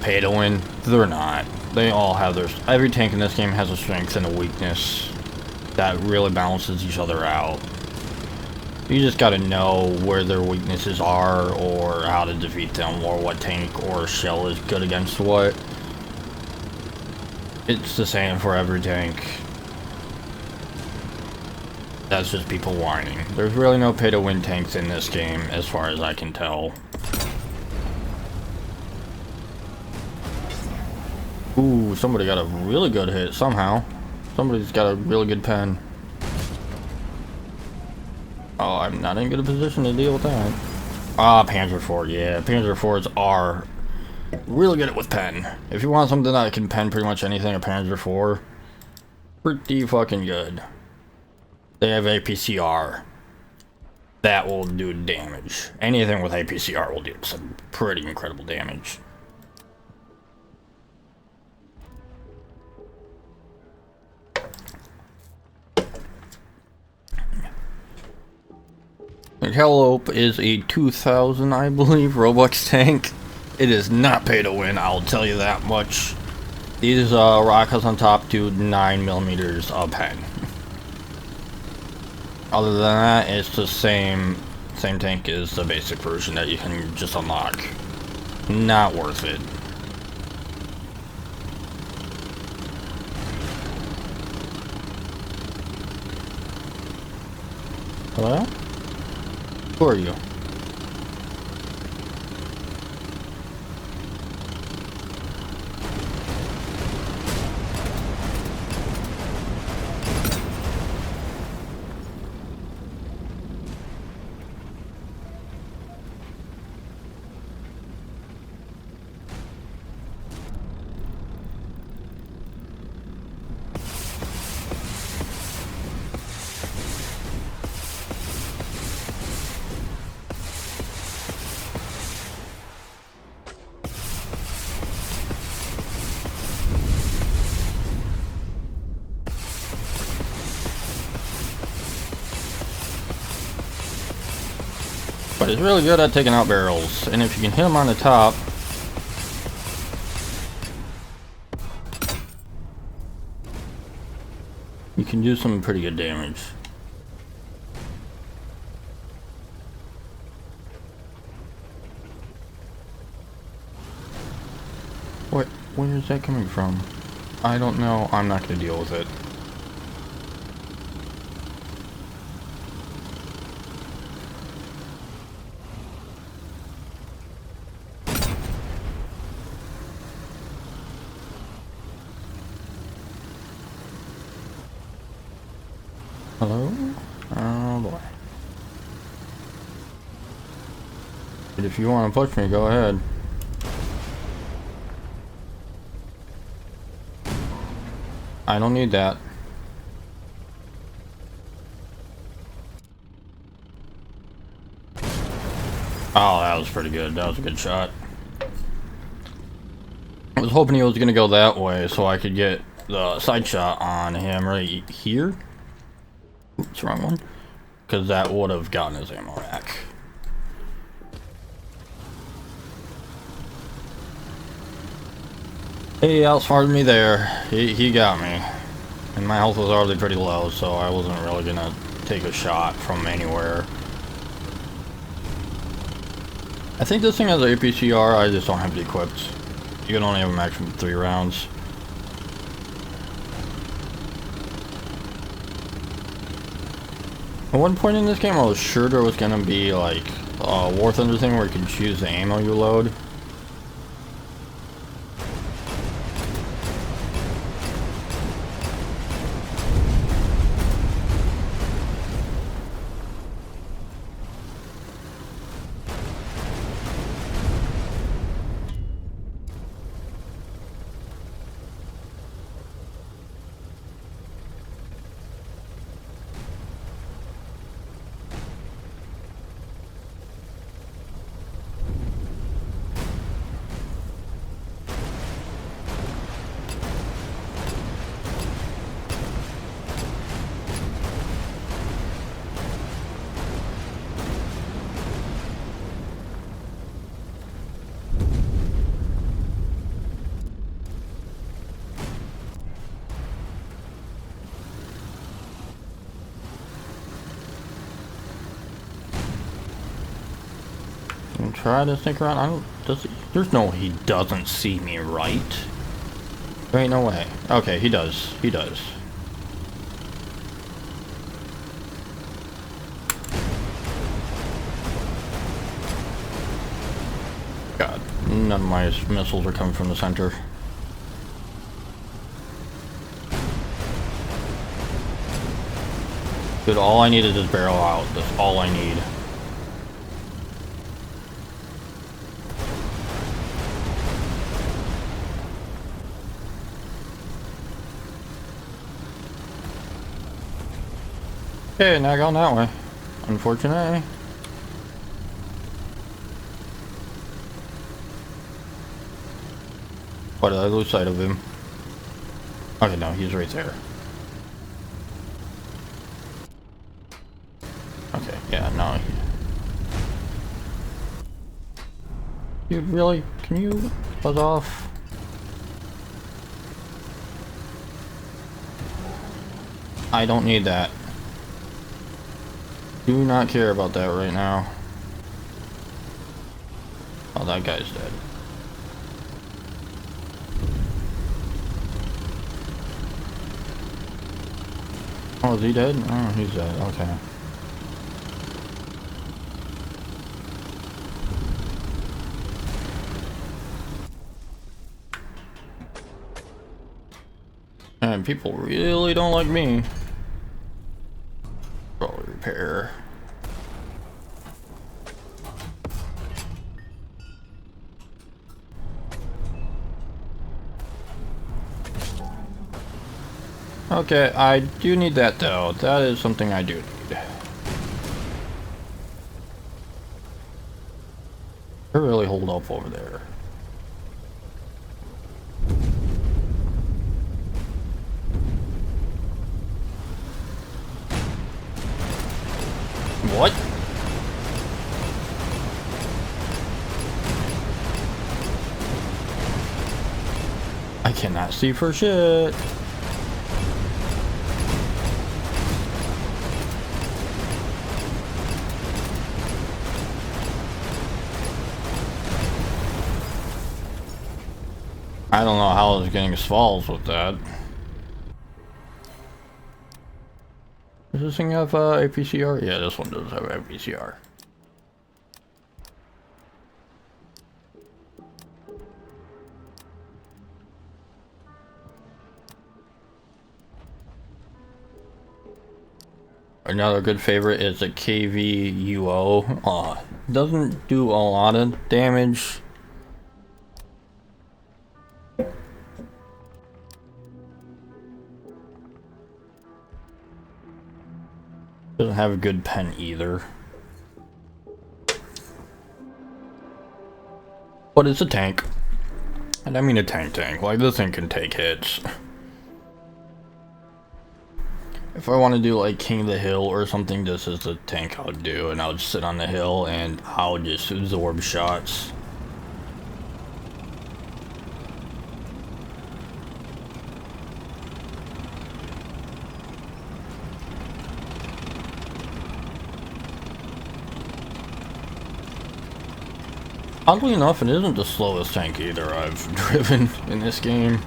pay to win. They're not. They all have their... Every tank in this game has a strength and a weakness that really balances each other out. You just gotta know where their weaknesses are, or how to defeat them, or what tank or shell is good against what. It's the same for every tank. That's just people whining. There's really no pay-to-win tanks in this game, as far as I can tell. Ooh, somebody got a really good hit, somehow. Somebody's got a really good pen. Oh, I'm not in good position to deal with that. Ah, Panzer IV, yeah. Panzer IVs are really good with pen. If you want something that can pen pretty much anything, a Panzer IV, pretty fucking good. They have APCR. That will do damage. Anything with APCR will do some pretty incredible damage. The Hellope is a 2000, I believe, Roblox tank. It is not pay to win, I'll tell you that much. These rockets on top do 9 millimeters of pen. Other than that, it's the same tank as the basic version that you can just unlock. Not worth it. Hello? Who are you? But he's really good at taking out barrels, and if you can hit him on the top, you can do some pretty good damage. What? Where is that coming from? I don't know. I'm not going to deal with it. Hello? Oh boy. But if you want to push me, go ahead. I don't need that. Oh, that was pretty good. That was a good shot. I was hoping he was going to go that way so I could get the side shot on him right here. Oops, wrong one. Because that would have gotten his ammo rack. He outsmarted me there. He got me. And my health was already pretty low, so I wasn't really going to take a shot from anywhere. I think this thing has an APCR, I just don't have it equipped. You can only have a maximum of 3 rounds. At one point in this game, I was sure there was going to be like a War Thunder thing where you can choose the ammo you load. Try to sneak around. I don't. There's no. He doesn't see me, right? There ain't no way. Okay, he does. He does. God, none of my missiles are coming from the center. Dude, all I need is this barrel out. That's all I need. Okay, now going that way. Unfortunately. Why did I lose sight of him? Okay, no, he's right there. Okay, yeah, no. Dude, really? Can you buzz off? I don't need that. Do not care about that right now. Oh, that guy's dead. Oh, is he dead? Oh, he's dead. Okay. And people really don't like me. Probably repair. Okay, I do need that though. That is something I do need. I really hold up over there. What? pussy for shit. I don't know how I was getting falls with that. Does this thing have APCR? Yeah, this one does have APCR. Another good favorite is a KVUO. Doesn't do a lot of damage. Doesn't have a good pen either. But it's a tank. And I mean a tank. Like, this thing can take hits. If I want to do like King of the Hill or something, this is the tank I would do. And I would sit on the hill and I would just absorb shots. Oddly enough, it isn't the slowest tank either I've driven in this game.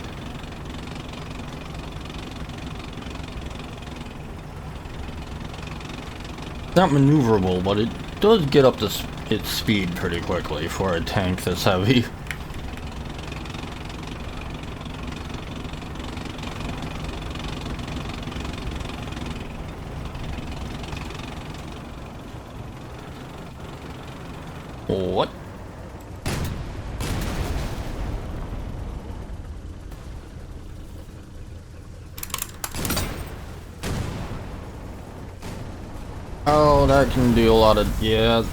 It's not maneuverable, but it does get up to its speed pretty quickly for a tank that's heavy. What? Oh, that can do a lot of, yeah.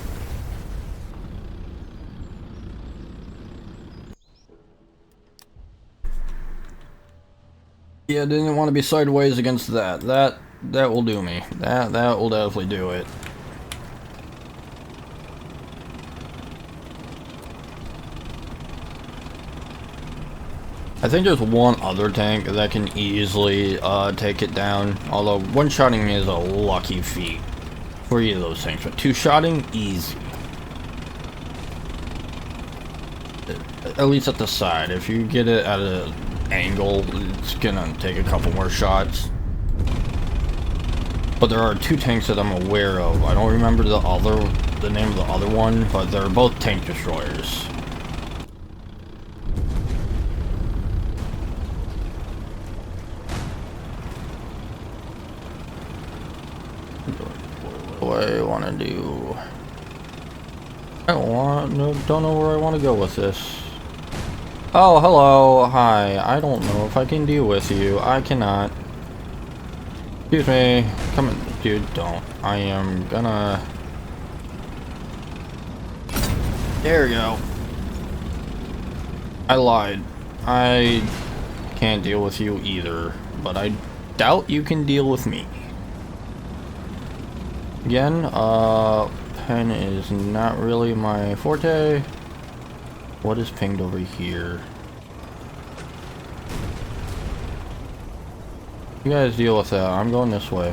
Yeah, didn't want to be sideways against that. That will do me. That will definitely do it. I think there's one other tank that can easily take it down. Although one-shotting is a lucky feat for either of those tanks, but two-shotting, easy. At least at the side. If you get it at an angle, it's gonna take a couple more shots. But there are two tanks that I'm aware of. I don't remember the name of the other one, but they're both tank destroyers. What do I want to do? I don't know where I want to go with this. Oh, hello, hi. I don't know if I can deal with you. I cannot. Excuse me. Come on, dude, don't. I am gonna... There we go. I lied. I can't deal with you either, but I doubt you can deal with me. Again, pen is not really my forte. What is pinged over here? You guys deal with that. I'm going this way.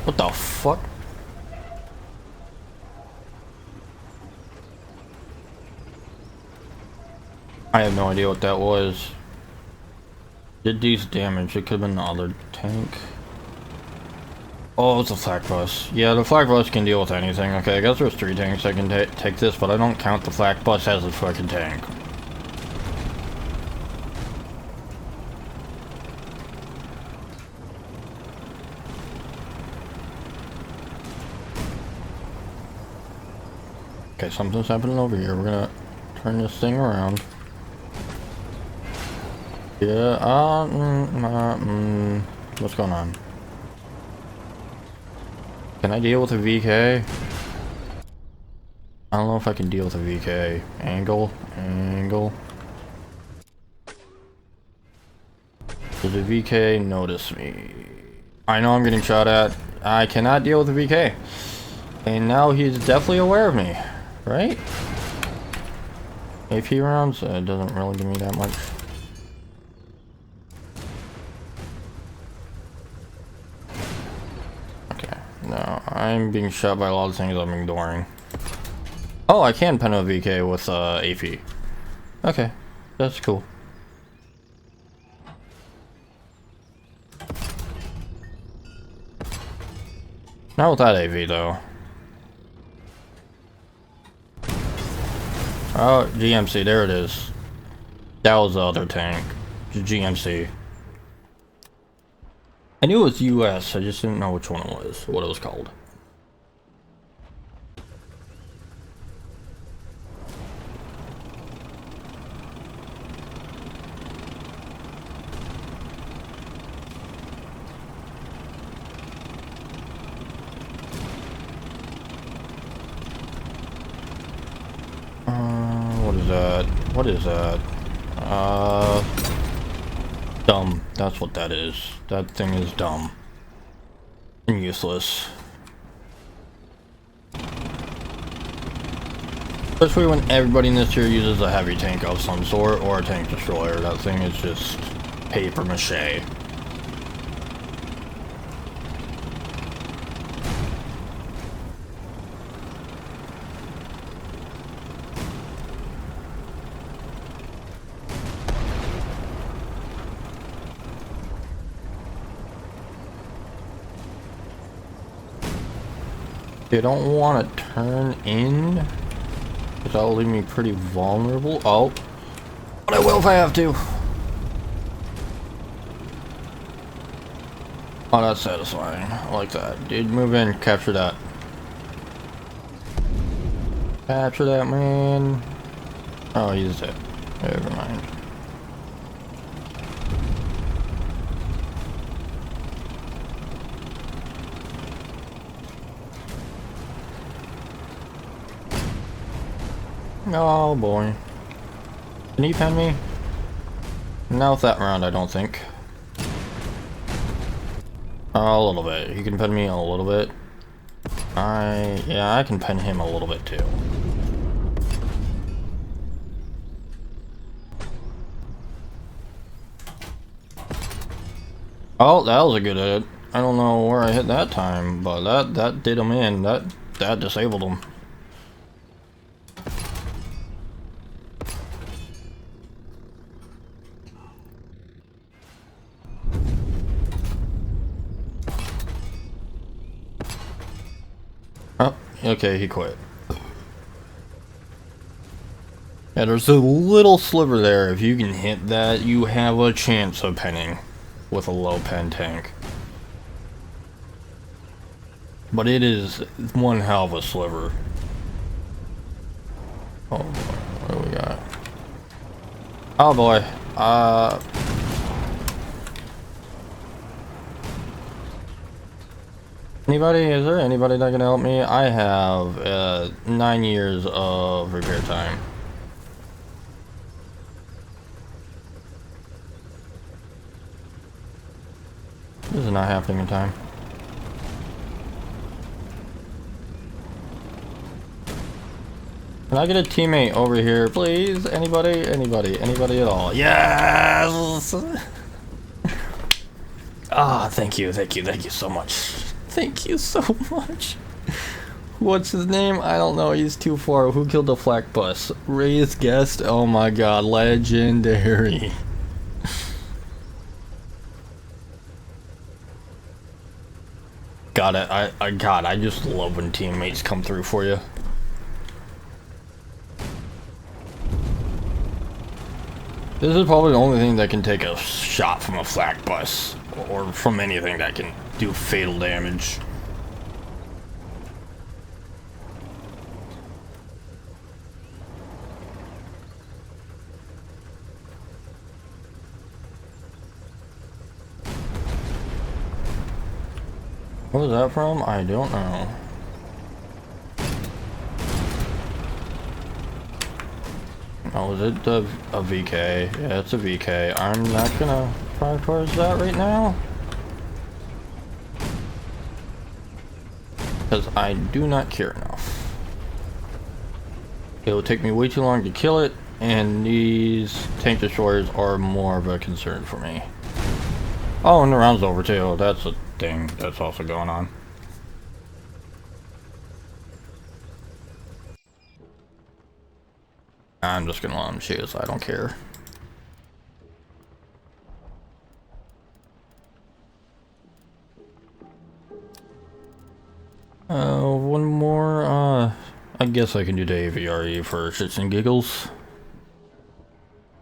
What the fuck? I have no idea what that was. Did decent damage. It could have been the other tank. Oh, it's a flak bus. Yeah, the flak bus can deal with anything. Okay, I guess there's three tanks that can take this, but I don't count the flak bus as a fucking tank. Okay, something's happening over here. We're gonna turn this thing around. Yeah, what's going on? Can I deal with a VK? I don't know if I can deal with a VK. Angle. Does the VK notice me? I know I'm getting shot at. I cannot deal with a VK. And now he's definitely aware of me, right? AP rounds, it doesn't really give me that much. Okay, no, I'm being shot by a lot of things I'm ignoring. Oh, I can pen a VK with AP. Okay, that's cool. Not with that AV though. Oh, GMC, there it is. That was the other tank. GMC. I knew it was US, I just didn't know which one it was, what it was called. What is that? What is that? Dumb. That's what that is. That thing is dumb. And useless. Especially when everybody in this tier uses a heavy tank of some sort, or a tank destroyer. That thing is just paper mache. You don't want to turn in, because that'll leave me pretty vulnerable. Oh, but I will if I have to. Oh, that's satisfying. I like that. Dude, move in, capture that. Capture that, man. Oh, he's dead. Never mind. Oh boy. Can he pen me? Not with that round, I don't think. A little bit. He can pen me a little bit. Yeah, I can pen him a little bit too. Oh, that was a good hit. I don't know where I hit that time, but that did him in. That disabled him. Oh, okay, he quit. Yeah, there's a little sliver there. If you can hit that, you have a chance of penning with a low pen tank. But it is one hell of a sliver. Oh boy, what do we got? Oh boy, anybody? Is there anybody that can help me? I have 9 years of repair time. This is not happening in time. Can I get a teammate over here, please? Anybody? Anybody at all? Yes! Ah, thank you so much. Thank you so much. What's his name? I don't know, he's too far. Who killed the flak bus? Ray's guest? Oh my god, legendary. Got it. I just love when teammates come through for you. This is probably the only thing that can take a shot from a flak bus, or from anything that can do fatal damage. What was that from? I don't know. Oh, is it a VK? Yeah, it's a VK. I'm not gonna try towards that right now, because I do not care enough. It will take me way too long to kill it, and these tank destroyers are more of a concern for me. Oh, and the round's over too. That's a thing that's also going on. I'm just gonna let him shoot, so I don't care. One more, I guess I can do the AVRE for shits and giggles.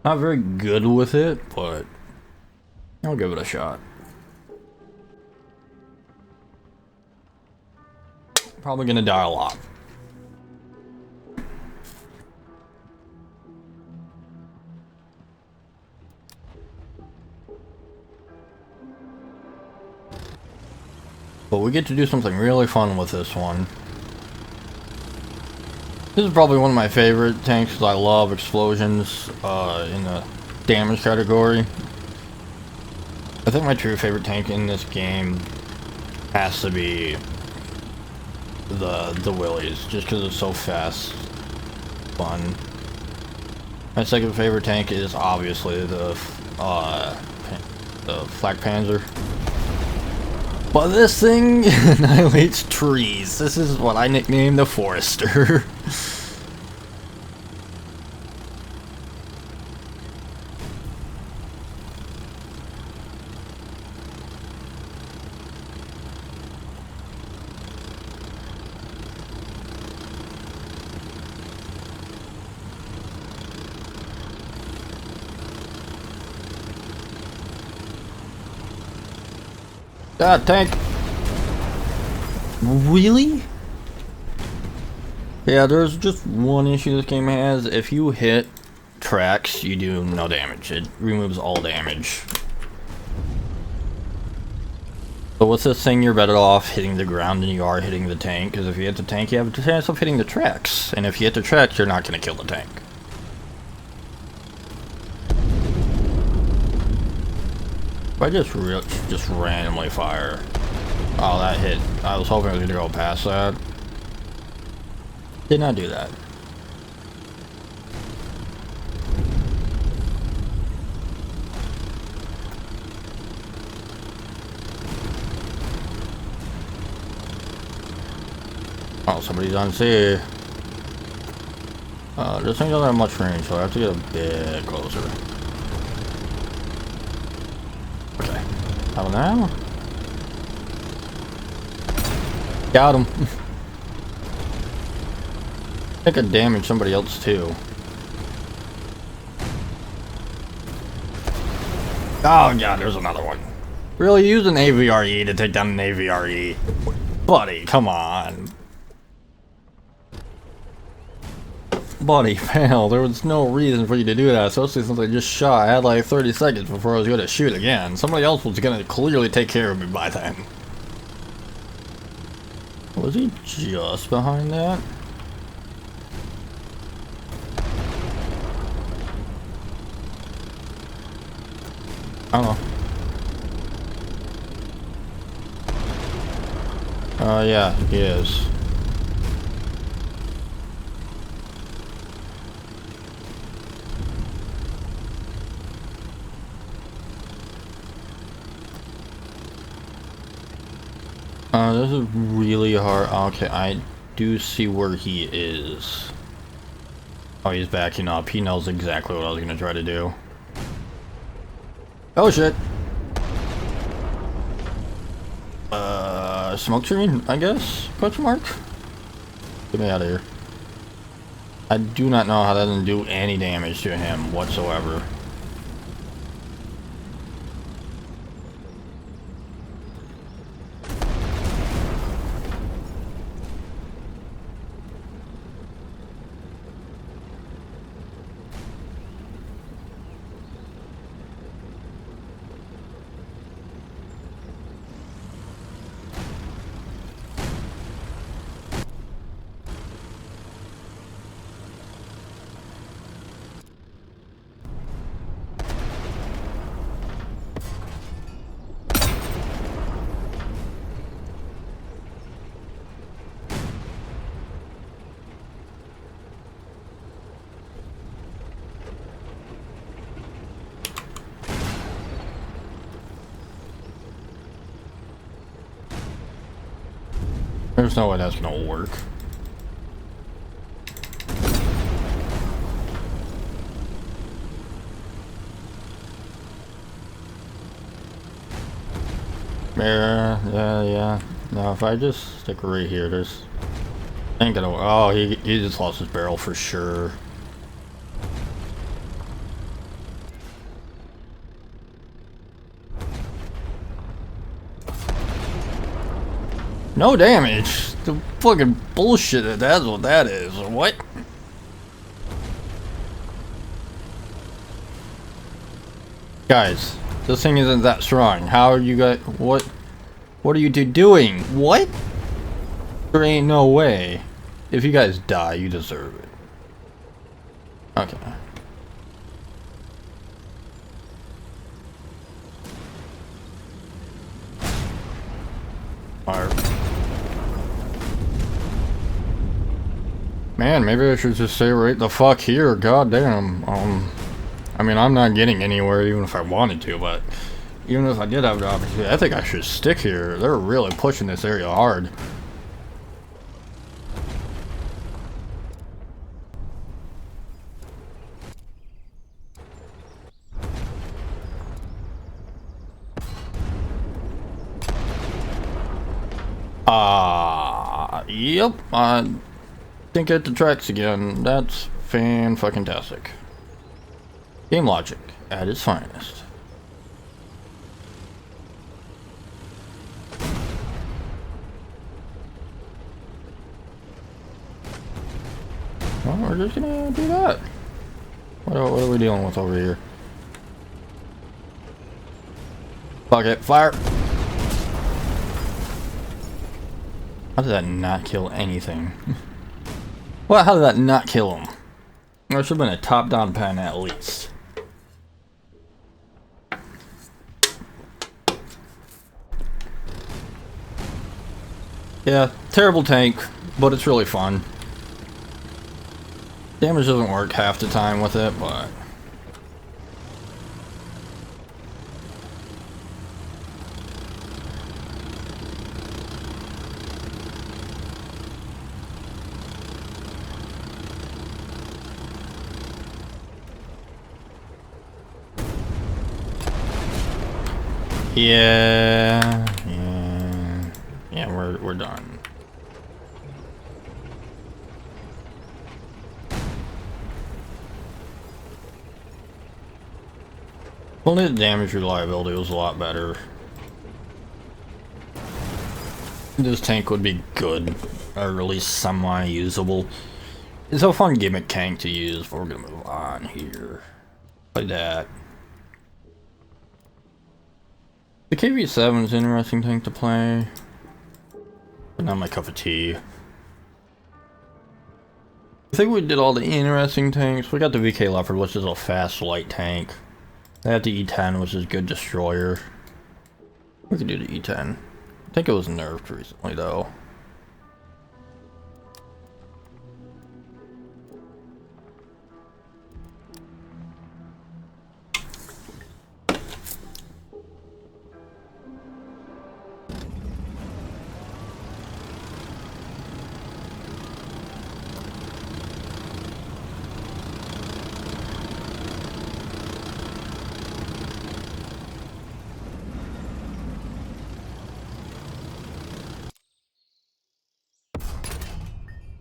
Not very good with it, but I'll give it a shot. Probably gonna die a lot. But we get to do something really fun with this one. This is probably one of my favorite tanks because I love explosions in the damage category. I think my true favorite tank in this game has to be the Willies, just because it's so fast, fun. My second favorite tank is obviously the Flak Panzer. But this thing annihilates trees. This is what I nicknamed the Forester. Ah, tank! Really? Yeah, there's just one issue this game has. If you hit tracks, you do no damage. It removes all damage. So with this thing, you're better off hitting the ground than you are hitting the tank, because if you hit the tank, you have a chance of hitting the tracks. And if you hit the tracks, you're not going to kill the tank. If I just randomly fire. Oh, that hit. I was hoping it was going to go past that. Did not do that. Oh, somebody's on C. This thing doesn't have much range, so I have to get a bit closer. Okay. How now? Got him. I think I damaged somebody else too. Oh god, there's another one. Really, use an AVRE to take down an AVRE. Buddy, come on. Buddy, pal, there was no reason for you to do that, especially since I just shot. I had like 30 seconds before I was going to shoot again. Somebody else was going to clearly take care of me by then. Was he just behind that? I don't know. Yeah, he is. This is really hard. Okay, I do see where he is. Oh, he's backing up. He knows exactly what I was gonna try to do. Oh shit. Smoke screen, I guess? Question mark? Get me out of here. I do not know how that doesn't do any damage to him whatsoever. There's no way that's gonna work. Yeah. No, if I just stick right here, there's... ain't gonna... oh, he just lost his barrel for sure. No damage! The fucking bullshit, that's what that is. What? Guys, this thing isn't that strong. How are you guys... what are you two doing? What? There ain't no way. If you guys die, you deserve it. Okay. Fire. Man, maybe I should just stay right the fuck here. God damn. I mean, I'm not getting anywhere even if I wanted to, but even if I did have the opportunity, I think I should stick here. They're really pushing this area hard. Yep. I didn't get the tracks again. That's fan-fucking-tastic. Game logic at its finest. Well, we're just gonna do that. What are we dealing with over here? Fuck it, fire! How did that not kill anything? Well, how did that not kill him? There should have been a top-down pen at least. Yeah, terrible tank, but it's really fun. Damage doesn't work half the time with it, but... yeah, we're done. Only the damage reliability was a lot better. This tank would be good, or at least semi-usable. It's a fun gimmick tank to use, but we're gonna move on here. Like that. The KV-7 is an interesting tank to play, but not my cup of tea. I think we did all the interesting tanks. We got the VK Leopard, which is a fast, light tank. They have the E10, which is good destroyer. We can do the E10. I think it was nerfed recently, though.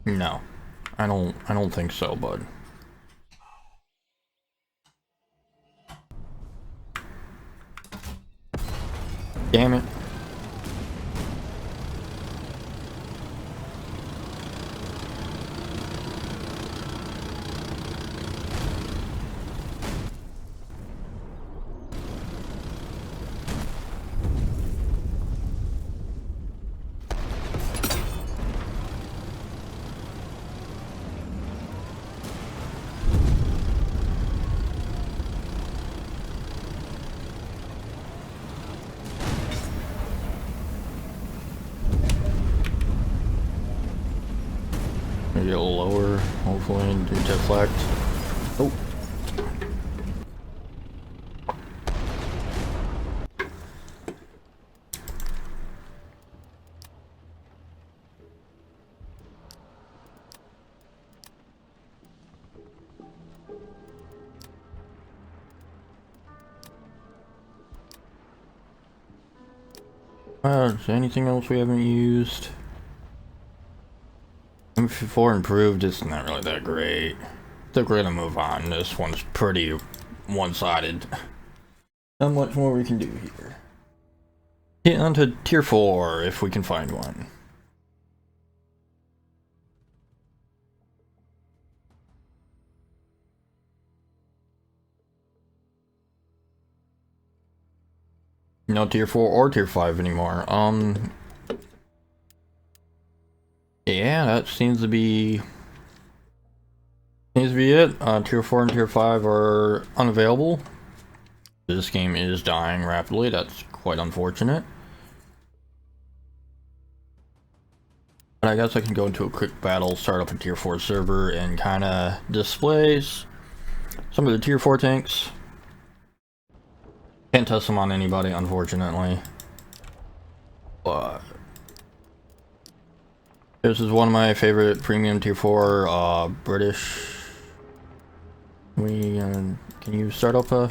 No, I don't think so, bud. Damn it. Maybe a little lower, hopefully, and do deflect. Oh. Is there anything else we haven't used? M4 improved, it's not really that great. I think we're gonna move on. This one's pretty one-sided. Not much more we can do here. Get onto tier 4 if we can find one. No tier 4 or tier 5 anymore. Yeah, that seems to be it. Tier 4 and tier 5 are unavailable. This game is dying rapidly. That's quite unfortunate. But I guess I can go into a quick battle, start up a tier 4 server, and kind of displays some of the tier 4 tanks. Can't test them on anybody, unfortunately. But this is one of my favorite premium tier 4 British. Can you start up the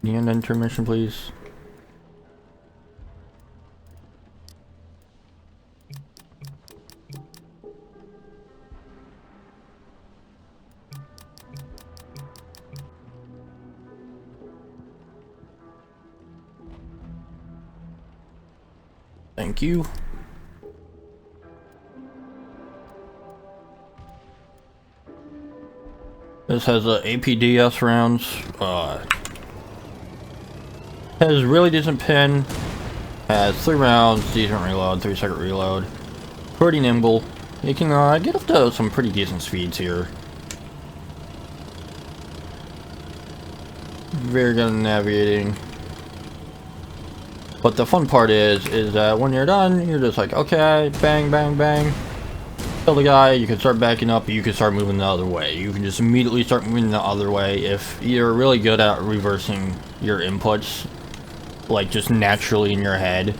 end intermission, please? Thank you. This has APDS rounds. Has really decent pin. Has 3 rounds, decent reload, 3-second reload. Pretty nimble. You can get up to some pretty decent speeds here. Very good at navigating. But the fun part is that when you're done, you're just like, okay, bang, bang, bang. Kill the guy, you can start backing up, you can start moving the other way. You can just immediately start moving the other way if you're really good at reversing your inputs, like just naturally in your head.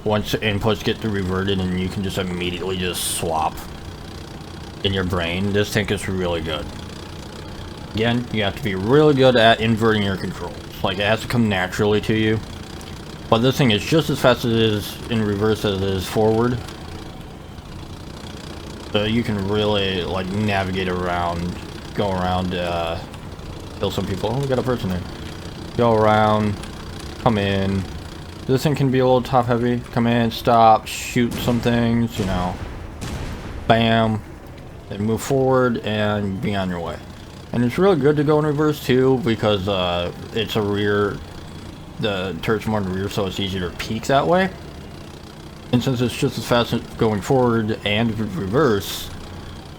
Once the inputs get reverted and you can just immediately just swap in your brain, this tank is really good. Again, you have to be really good at inverting your controls. Like, it has to come naturally to you. But this thing is just as fast as it is in reverse as it is forward. So you can really, like, navigate around, go around, kill some people. Oh, we got a person there. Go around, come in. This thing can be a little top heavy. Come in, stop, shoot some things, you know. Bam. Then move forward and be on your way. And it's really good to go in reverse too, because it's a rear, the turret's more in the rear, so it's easier to peek that way. And since it's just as fast as going forward and reverse,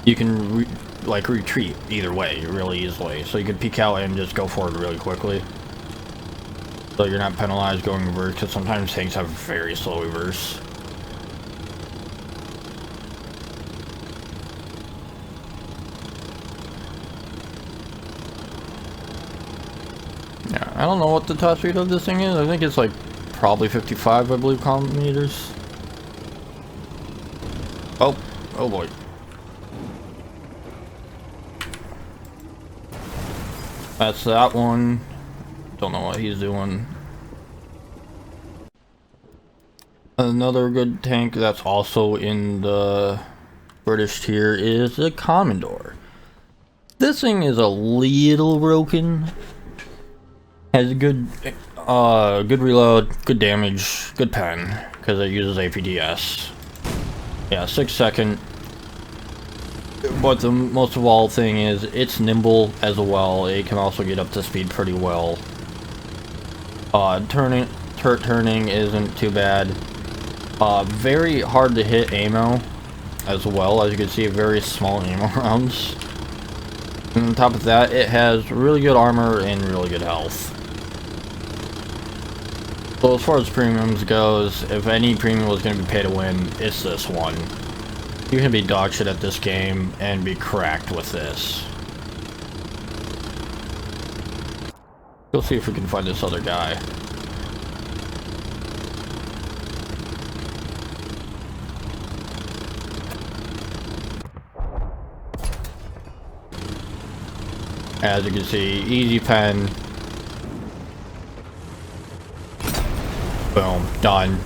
you can retreat either way really easily. So you can peek out and just go forward really quickly. So you're not penalized going reverse, because sometimes tanks have very slow reverse. Yeah, I don't know what the top speed of this thing is. I think it's like probably 55, I believe, kilometers. Oh boy. That's that one. Don't know what he's doing. Another good tank that's also in the British tier is the Commodore. This thing is a little broken. Has a good reload, good damage, good pen, because it uses APDS. Yeah, 6-second. But the most of all thing is, it's nimble as well. It can also get up to speed pretty well. Turret turning isn't too bad. Very hard to hit ammo as well. As you can see, very small ammo rounds. And on top of that, it has really good armor and really good health. So as far as premiums goes, if any premium was going to be pay to win, it's this one. You can be dog shit at this game and be cracked with this. We'll see if we can find this other guy. As you can see, easy pen. Boom, done.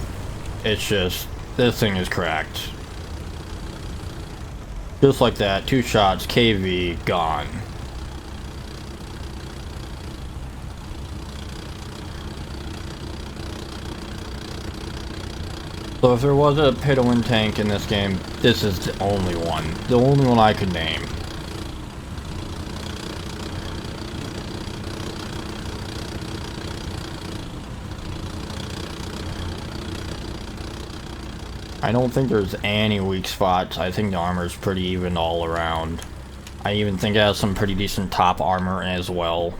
It's just, this thing is cracked. Just like that, 2 shots, KV, gone. So if there was a pay-to-win tank in this game, this is the only one. The only one I could name. I don't think there's any weak spots. I think the armor is pretty even all around. I even think it has some pretty decent top armor as well.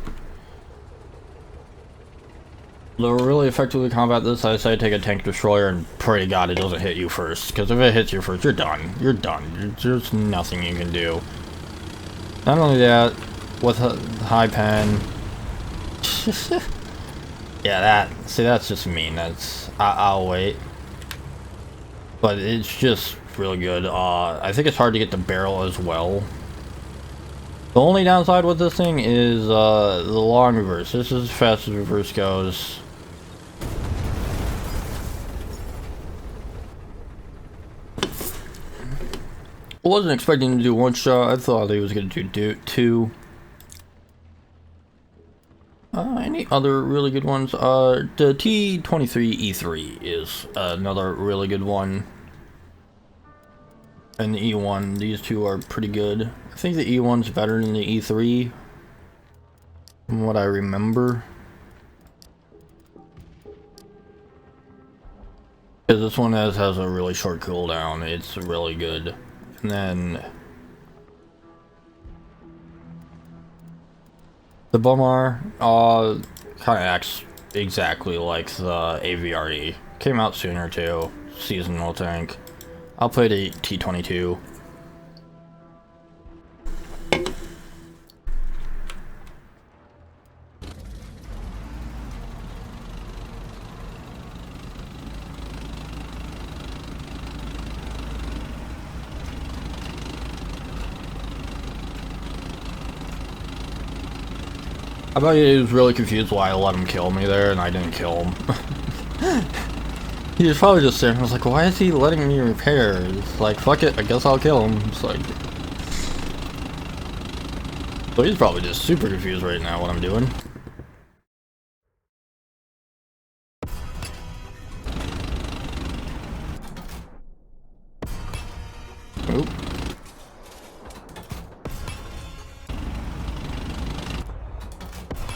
To really effectively combat this, I say take a tank destroyer and pray to God it doesn't hit you first. Because if it hits you first, you're done. You're done. There's nothing you can do. Not only that, with a high pen... yeah, that's just mean. I'll wait. But it's just really good. I think it's hard to get the barrel as well. The only downside with this thing is the long reverse. This is as fast as reverse goes. I wasn't expecting to do 1 shot. I thought he was going to do 2. Any other really good ones? The T23E3 is another really good one. And the E1, these two are pretty good. I think the E1's better than the E3, from what I remember. Because this one has a really short cooldown, it's really good. And then... the Bumar, kind of acts exactly like the AVRE. Came out sooner too, seasonal tank. I'll play the T22. I bet he was really confused why I let him kill me there and I didn't kill him. He was probably just there and I was like, why is he letting me repair? It's like, fuck it, I guess I'll kill him. It's like... so he's probably just super confused right now what I'm doing. Oop.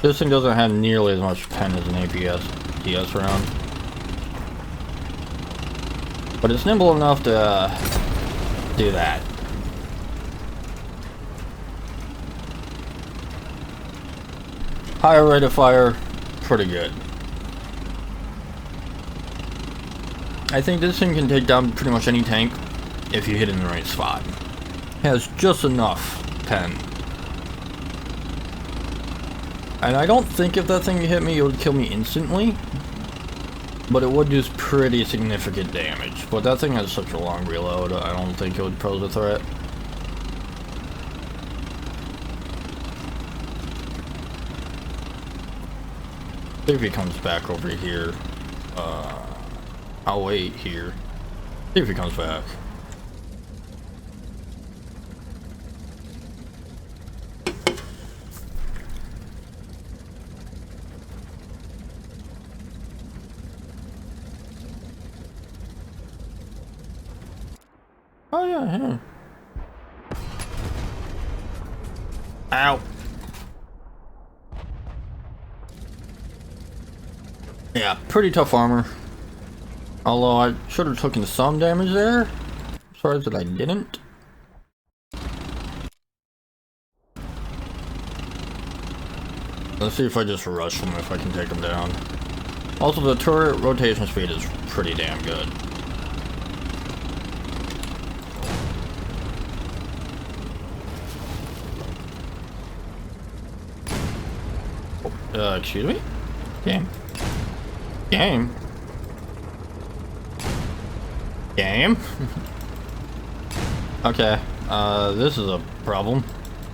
This thing doesn't have nearly as much pen as an APS DS round. But it's nimble enough to do that. Higher rate of fire, pretty good. I think this thing can take down pretty much any tank if you hit it in the right spot. It has just enough pen. And I don't think if that thing hit me, it would kill me instantly. But it would do pretty significant damage. But that thing has such a long reload, I don't think it would pose a threat. See if he comes back over here. I'll wait here. See if he comes back. Oh yeah, yeah. Ow. Yeah, pretty tough armor. Although I should have taken some damage there. Sorry that I didn't. Let's see if I just rush him, if I can take him down. Also, the turret rotation speed is pretty damn good. Excuse me? Game. Game? Game? Okay, this is a problem.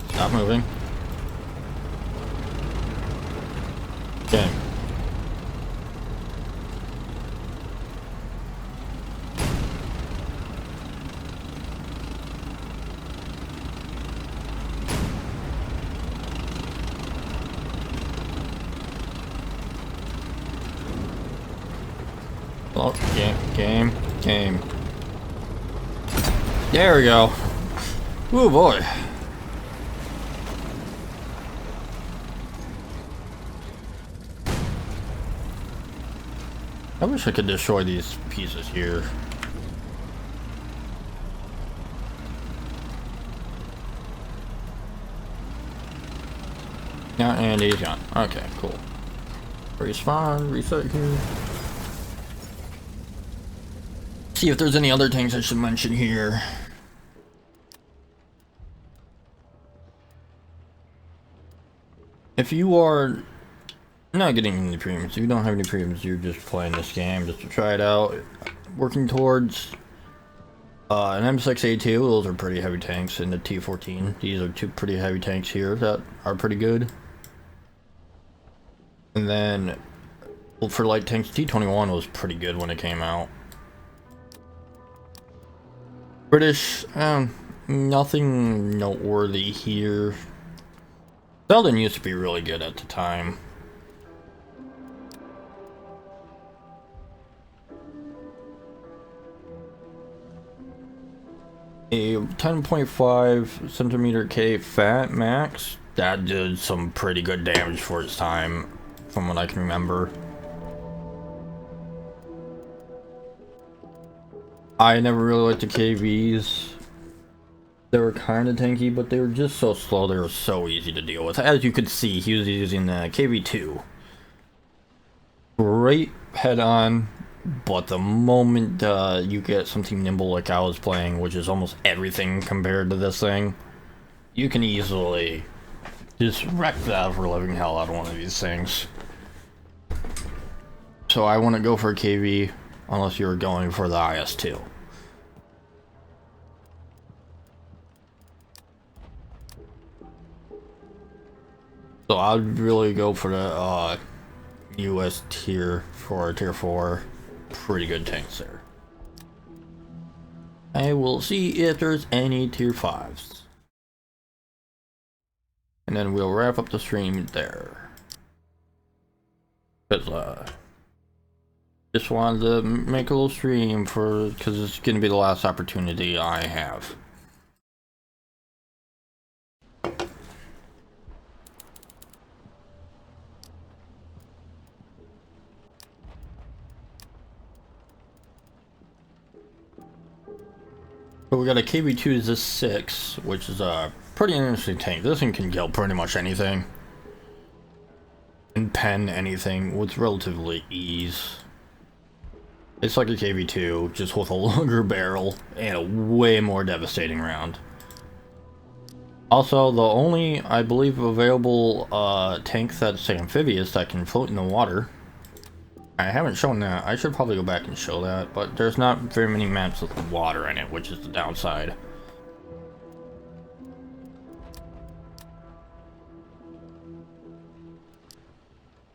Stop moving. Game. Oh, game. There we go. Oh boy. I wish I could destroy these pieces here. Yeah, and he's gone. Okay, cool. Respawn, reset here. See if there's any other things I should mention here. If you are not getting any premiums, if you don't have any premiums, you're just playing this game just to try it out. Working towards an M6A2, those are pretty heavy tanks, and the T14. These are two pretty heavy tanks here that are pretty good. And then, well, for light tanks, T21 was pretty good when it came out. British, nothing noteworthy here. Zelda used to be really good at the time. A 10.5 centimeter K Fat Max, that did some pretty good damage for its time, from what I can remember. I never really liked the KVs. They were kind of tanky, but they were just so slow, they were so easy to deal with. As you could see, he was using the KV2. Great head-on, but the moment you get something nimble like I was playing, which is almost everything compared to this thing, you can easily just wreck the ever-living hell out of one of these things. So I wouldn't go for a KV unless you were going for the IS-2. So I'd really go for the US tier for tier 4. Pretty good tanks there. I will see if there's any tier 5s. And then we'll wrap up the stream there. Because just wanted to make a little stream because it's going to be the last opportunity I have. So we got a KV2 Z6, which is a pretty interesting tank. This thing can kill pretty much anything. And pen anything with relatively ease. It's like a KV2, just with a longer barrel and a way more devastating round. Also, the only, I believe, available tank that's amphibious that can float in the water. I haven't shown that. I should probably go back and show that, but there's not very many maps with water in it, which is the downside.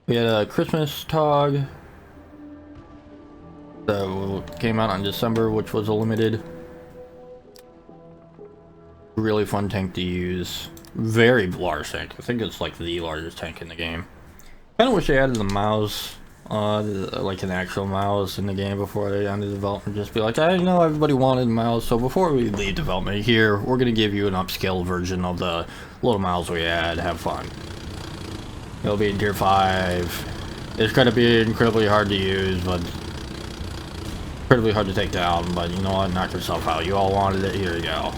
We had a Christmas Tog that came out in December, which was a limited. Really fun tank to use. Very large tank. I think it's like the largest tank in the game. Kinda wish they added the mouse. Like an actual mouse in the game before they ended development. Just be like, I know everybody wanted a mouse, so before we leave development here, we're gonna give you an upscale version of the little mouse we had. Have fun. It'll be in tier 5. It's gonna be incredibly hard to use, but incredibly hard to take down. But you know what? Knock yourself out. You all wanted it. Here you go.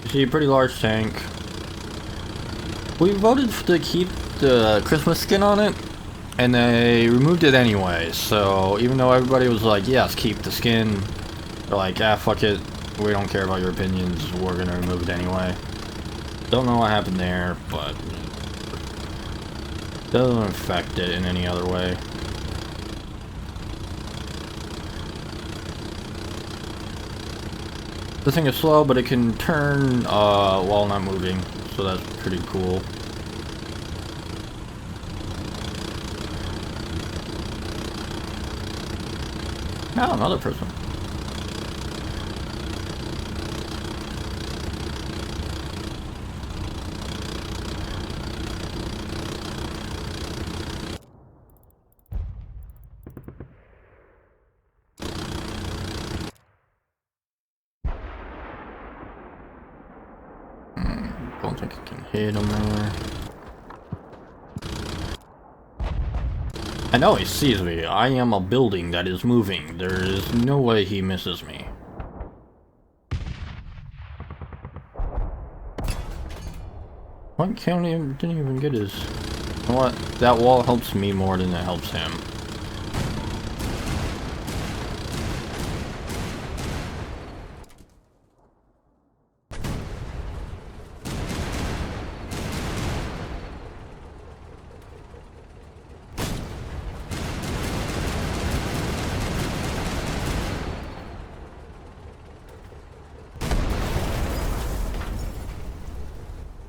See, pretty large tank. We voted to keep the Christmas skin on it, and they removed it anyway. So even though everybody was like, yes, keep the skin, they're like, ah, fuck it, we don't care about your opinions, we're gonna remove it anyway. Don't know what happened there, but doesn't affect it in any other way. This thing is slow, but it can turn while not moving, so that's pretty cool. Now another person. Don't think I can hit him there. I know he sees me. I am a building that is moving. There is no way he misses me. What? Didn't even get his... You know what? That wall helps me more than it helps him.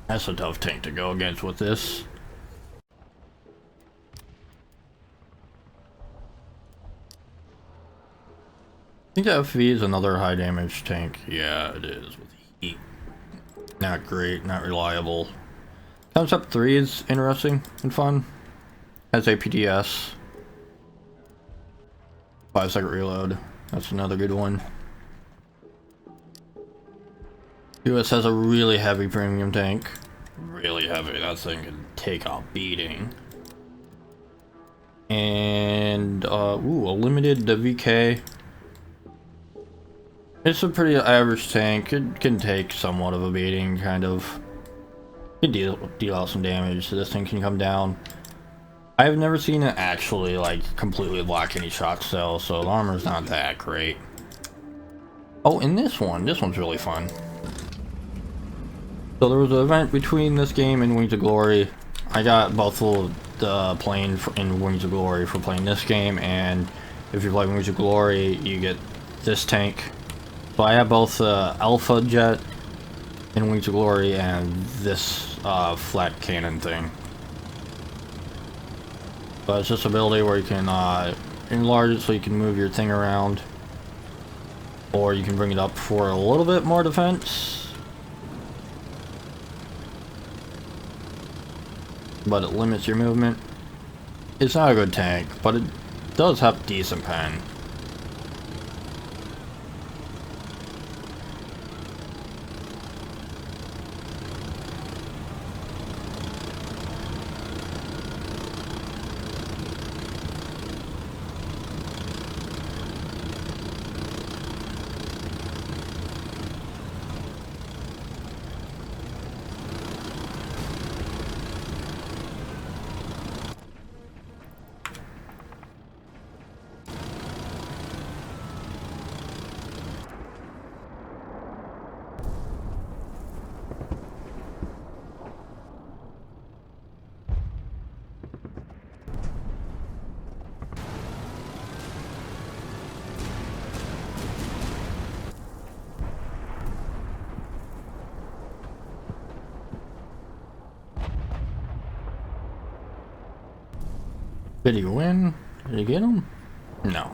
That's a tough tank to go against with this. I think that FV is another high damage tank. Yeah, it is with heat. Not great, not reliable. Concept 3 is interesting and fun. Has APDS. 5-second reload. That's another good one. US has a really heavy premium tank. Really heavy. That thing can take a beating. And, ooh, a limited VK. It's a pretty average tank. It can take somewhat of a beating, kind of. It can deal out some damage, so this thing can come down. I've never seen it actually, like, completely block any shots, though, so the armor's not that great. Oh, and this one's really fun. So there was an event between this game and Wings of Glory. I got both the plane in Wings of Glory for playing this game, and if you play Wings of Glory, you get this tank. So I have both Alpha Jet in Wings of Glory and this flat cannon thing. But it's this ability where you can enlarge it so you can move your thing around, or you can bring it up for a little bit more defense. But it limits your movement. It's not a good tank, but it does have decent pen. Did he win? Did he get him? No.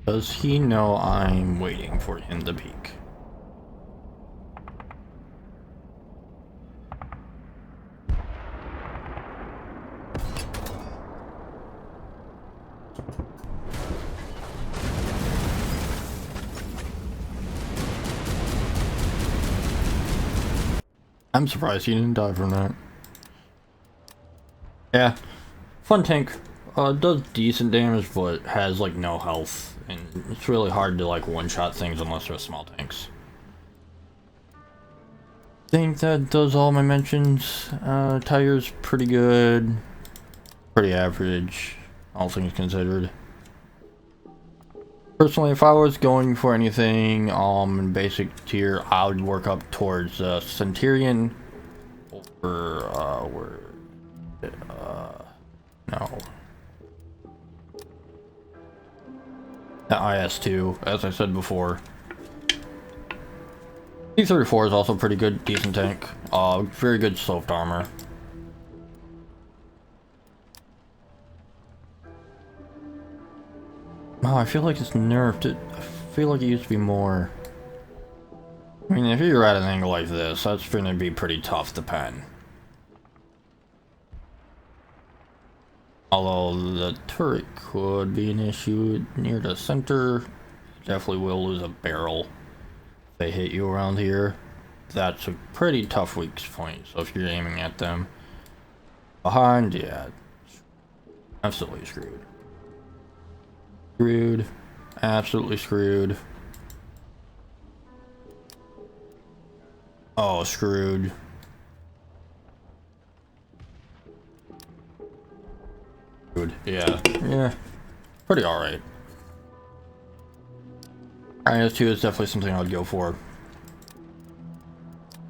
Does he know I'm waiting for him to peek? I'm surprised he didn't die from that. Yeah. Fun tank. Does decent damage, but has like no health, and it's really hard to like one-shot things unless they're small tanks. Think that does all my mentions. Tiger's pretty good, pretty average, all things considered. Personally, if I was going for anything in basic tier, I would work up towards Centurion or no. The IS-2, as I said before. T-34 is also pretty good, decent tank. Very good soft armor. Oh, I feel like it's nerfed. I feel like it used to be more. I mean, if you're at an angle like this, that's gonna be pretty tough to pen. Although the turret could be an issue near the center. Definitely will lose a barrel if they hit you around here. that's a pretty tough weak point. So if you're aiming at them behind, yeah, absolutely screwed. Screwed. Absolutely screwed. Oh, screwed. Screwed. Yeah. Yeah. Pretty alright. IS-2 is definitely something I would go for.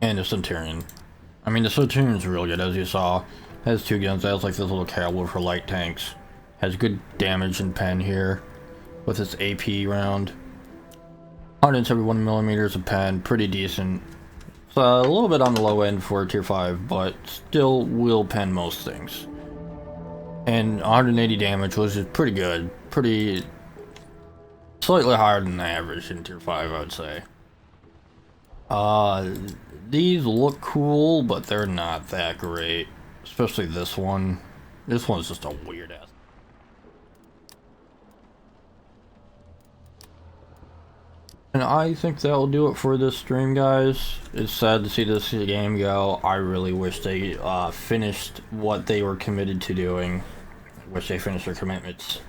And the Centurion. I mean, the Centurion's real good, as you saw. Has 2 guns. Has like this little caliber for light tanks. Has good damage and pen here. With its AP round. 171 millimeters of pen. Pretty decent. So a little bit on the low end for tier 5, but still will pen most things. And 180 damage, which is pretty good. Pretty... slightly higher than the average in tier 5, I would say. These look cool, but they're not that great. Especially this one. This one's just a weird ass. And I think that'll do it for this stream, guys. It's sad to see this game go. I really wish they finished what they were committed to doing. Wish they finished their commitments.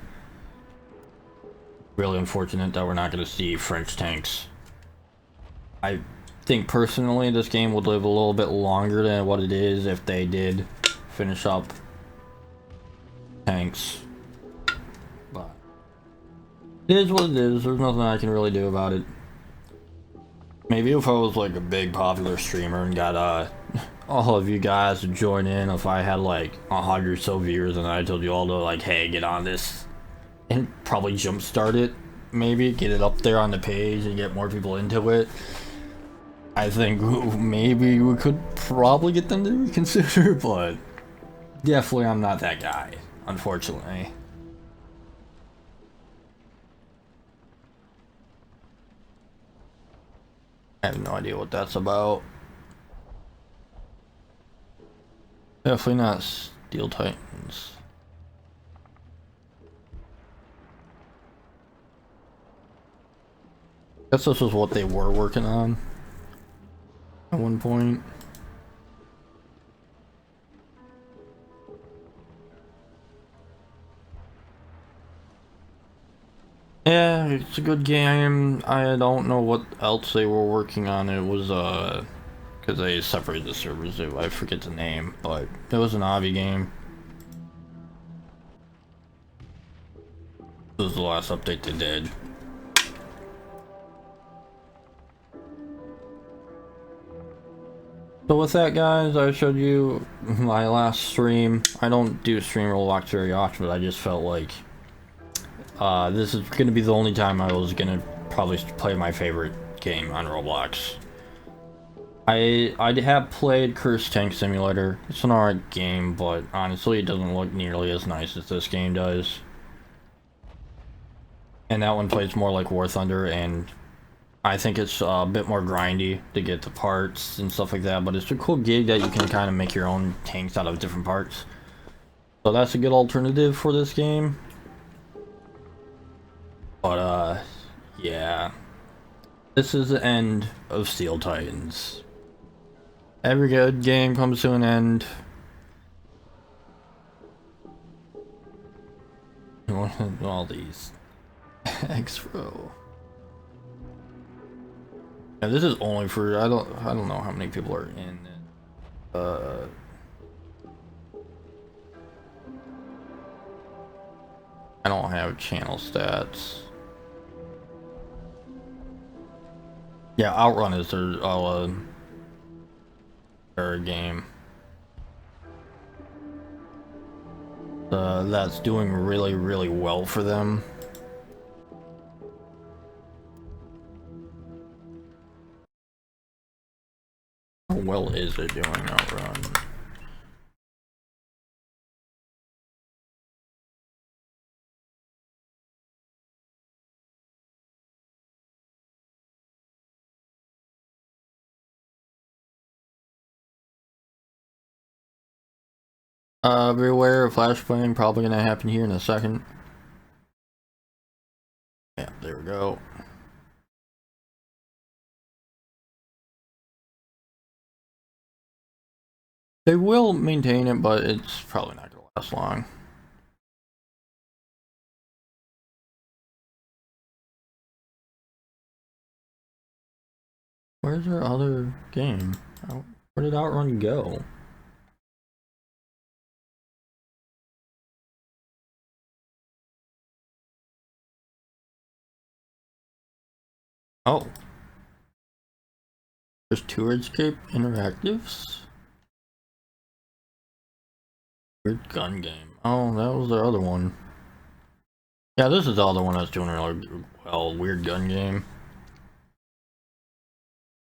Really unfortunate that we're not going to see French tanks. I think personally this game would live a little bit longer than what it is if they did finish up tanks. But it is what it is. There's nothing I can really do about it. Maybe if I was like a big popular streamer and got all of you guys to join in, if I had like 100 or so viewers and I told you all to like, hey, get on this, and probably jumpstart it, maybe get it up there on the page and get more people into it. I think maybe we could probably get them to reconsider, but definitely I'm not that guy, unfortunately. I have no idea what that's about. Definitely not Steel Titans. Guess this was what they were working on at one point. Yeah, it's a good game. I don't know what else they were working on. It was because they separated the servers. I forget the name, but it was an obby game. This was the last update they did. So with that, guys, I showed you my last stream. I don't do stream Roblox very often, but I just felt like this is going to be the only time I was going to probably play my favorite game on Roblox. I have played Cursed Tank Simulator. It's an alright game, but honestly it doesn't look nearly as nice as this game does. And that one plays more like War Thunder, and I think it's a bit more grindy to get the parts and stuff like that, but it's a cool gig that you can kind of make your own tanks out of different parts. So that's a good alternative for this game. But yeah. This is the end of Steel Titans. Every good game comes to an end. All these X-Pro. Yeah, this is only for I don't know how many people are in it. I don't have channel stats. Yeah, Outrun is their game. That's doing really, really well for them. How well is it doing Outrun? Beware of flashbang, probably gonna happen here in a second. Yeah, there we go. They will maintain it, but it's probably not going to last long. Where's our other game? Where did Outrun go? Oh. There's two Escape Interactives? Weird gun game. Oh, that was the other one. Yeah, this is the other one that's doing really well. Weird gun game.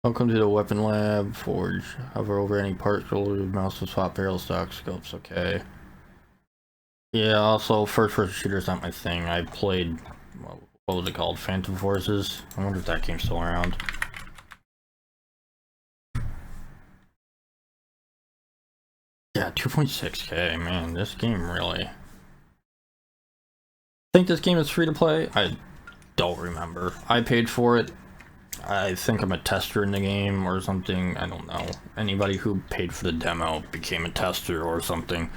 Welcome to the weapon lab. Forge. Hover over any part, shoulder, mouse to swap barrel stock scopes. Okay. Yeah, also, first-person shooter's not my thing. I played, what was it called? Phantom Forces? I wonder if that game's still around. Yeah, 2.6K, man, this game really... I think this game is free to play? I don't remember. I paid for it. I think I'm a tester in the game or something. I don't know. Anybody who paid for the demo became a tester or something.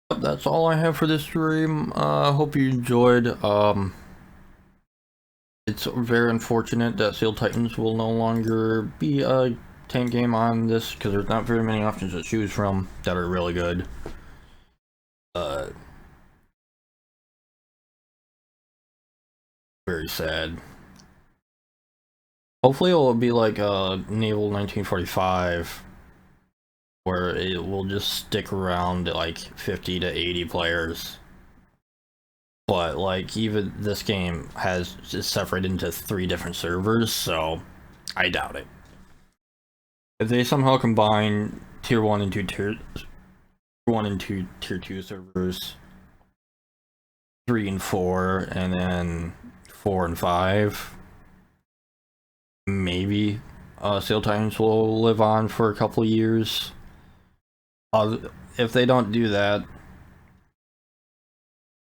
That's all I have for this stream. Hope you enjoyed. It's very unfortunate that Steel Titans will no longer be a tank game on this, because there's not very many options to choose from that are really good. Very sad. Hopefully it will be like Naval 1945, where it will just stick around at like 50 to 80 players. But like, even this game is separated into 3 different servers, so I doubt it. If they somehow combine tier 1 and 2 tier 2 servers, 3 and 4, and then 4 and 5, maybe Steel Titans will live on for a couple of years. If they don't do that,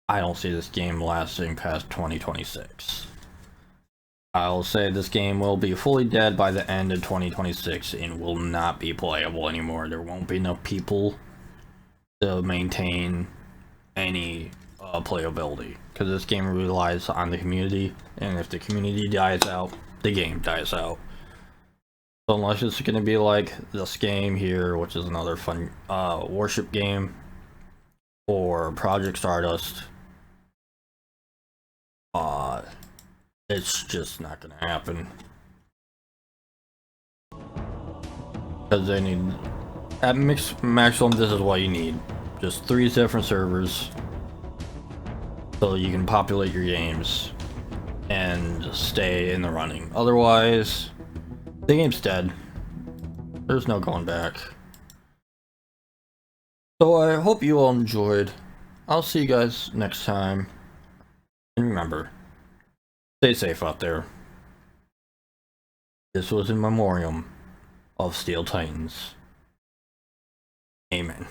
I don't see this game lasting past 2026. I'll say this game will be fully dead by the end of 2026 and will not be playable anymore. There won't be enough people to maintain any playability, because this game relies on the community, and if the community dies out, the game dies out. So unless it's going to be like this game here, which is another fun warship game, or Project Stardust, it's just not gonna happen. Because they need, at maximum, this is what you need. Just 3 different servers, so you can populate your games and stay in the running. Otherwise, the game's dead. There's no going back. So I hope you all enjoyed. I'll see you guys next time. And remember, stay safe out there. This was in memoriam of Steel Titans. Amen.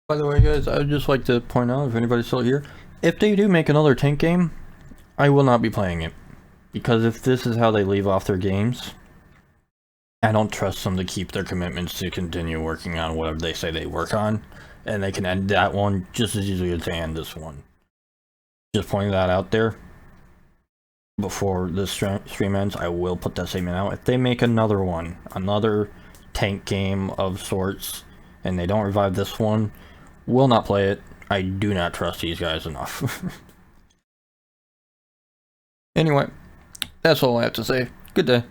By the way, guys, I'd just like to point out, if anybody's still here, if they do make another tank game, I will not be playing it. Because if this is how they leave off their games, I don't trust them to keep their commitments to continue working on whatever they say they work on. And they can end that one just as easily as they end this one. Just pointing that out there. before this stream ends, I will put that statement out. If they make another one, another tank game of sorts, and they don't revive this one, will not play it. I do not trust these guys enough. Anyway, that's all I have to say. Good day.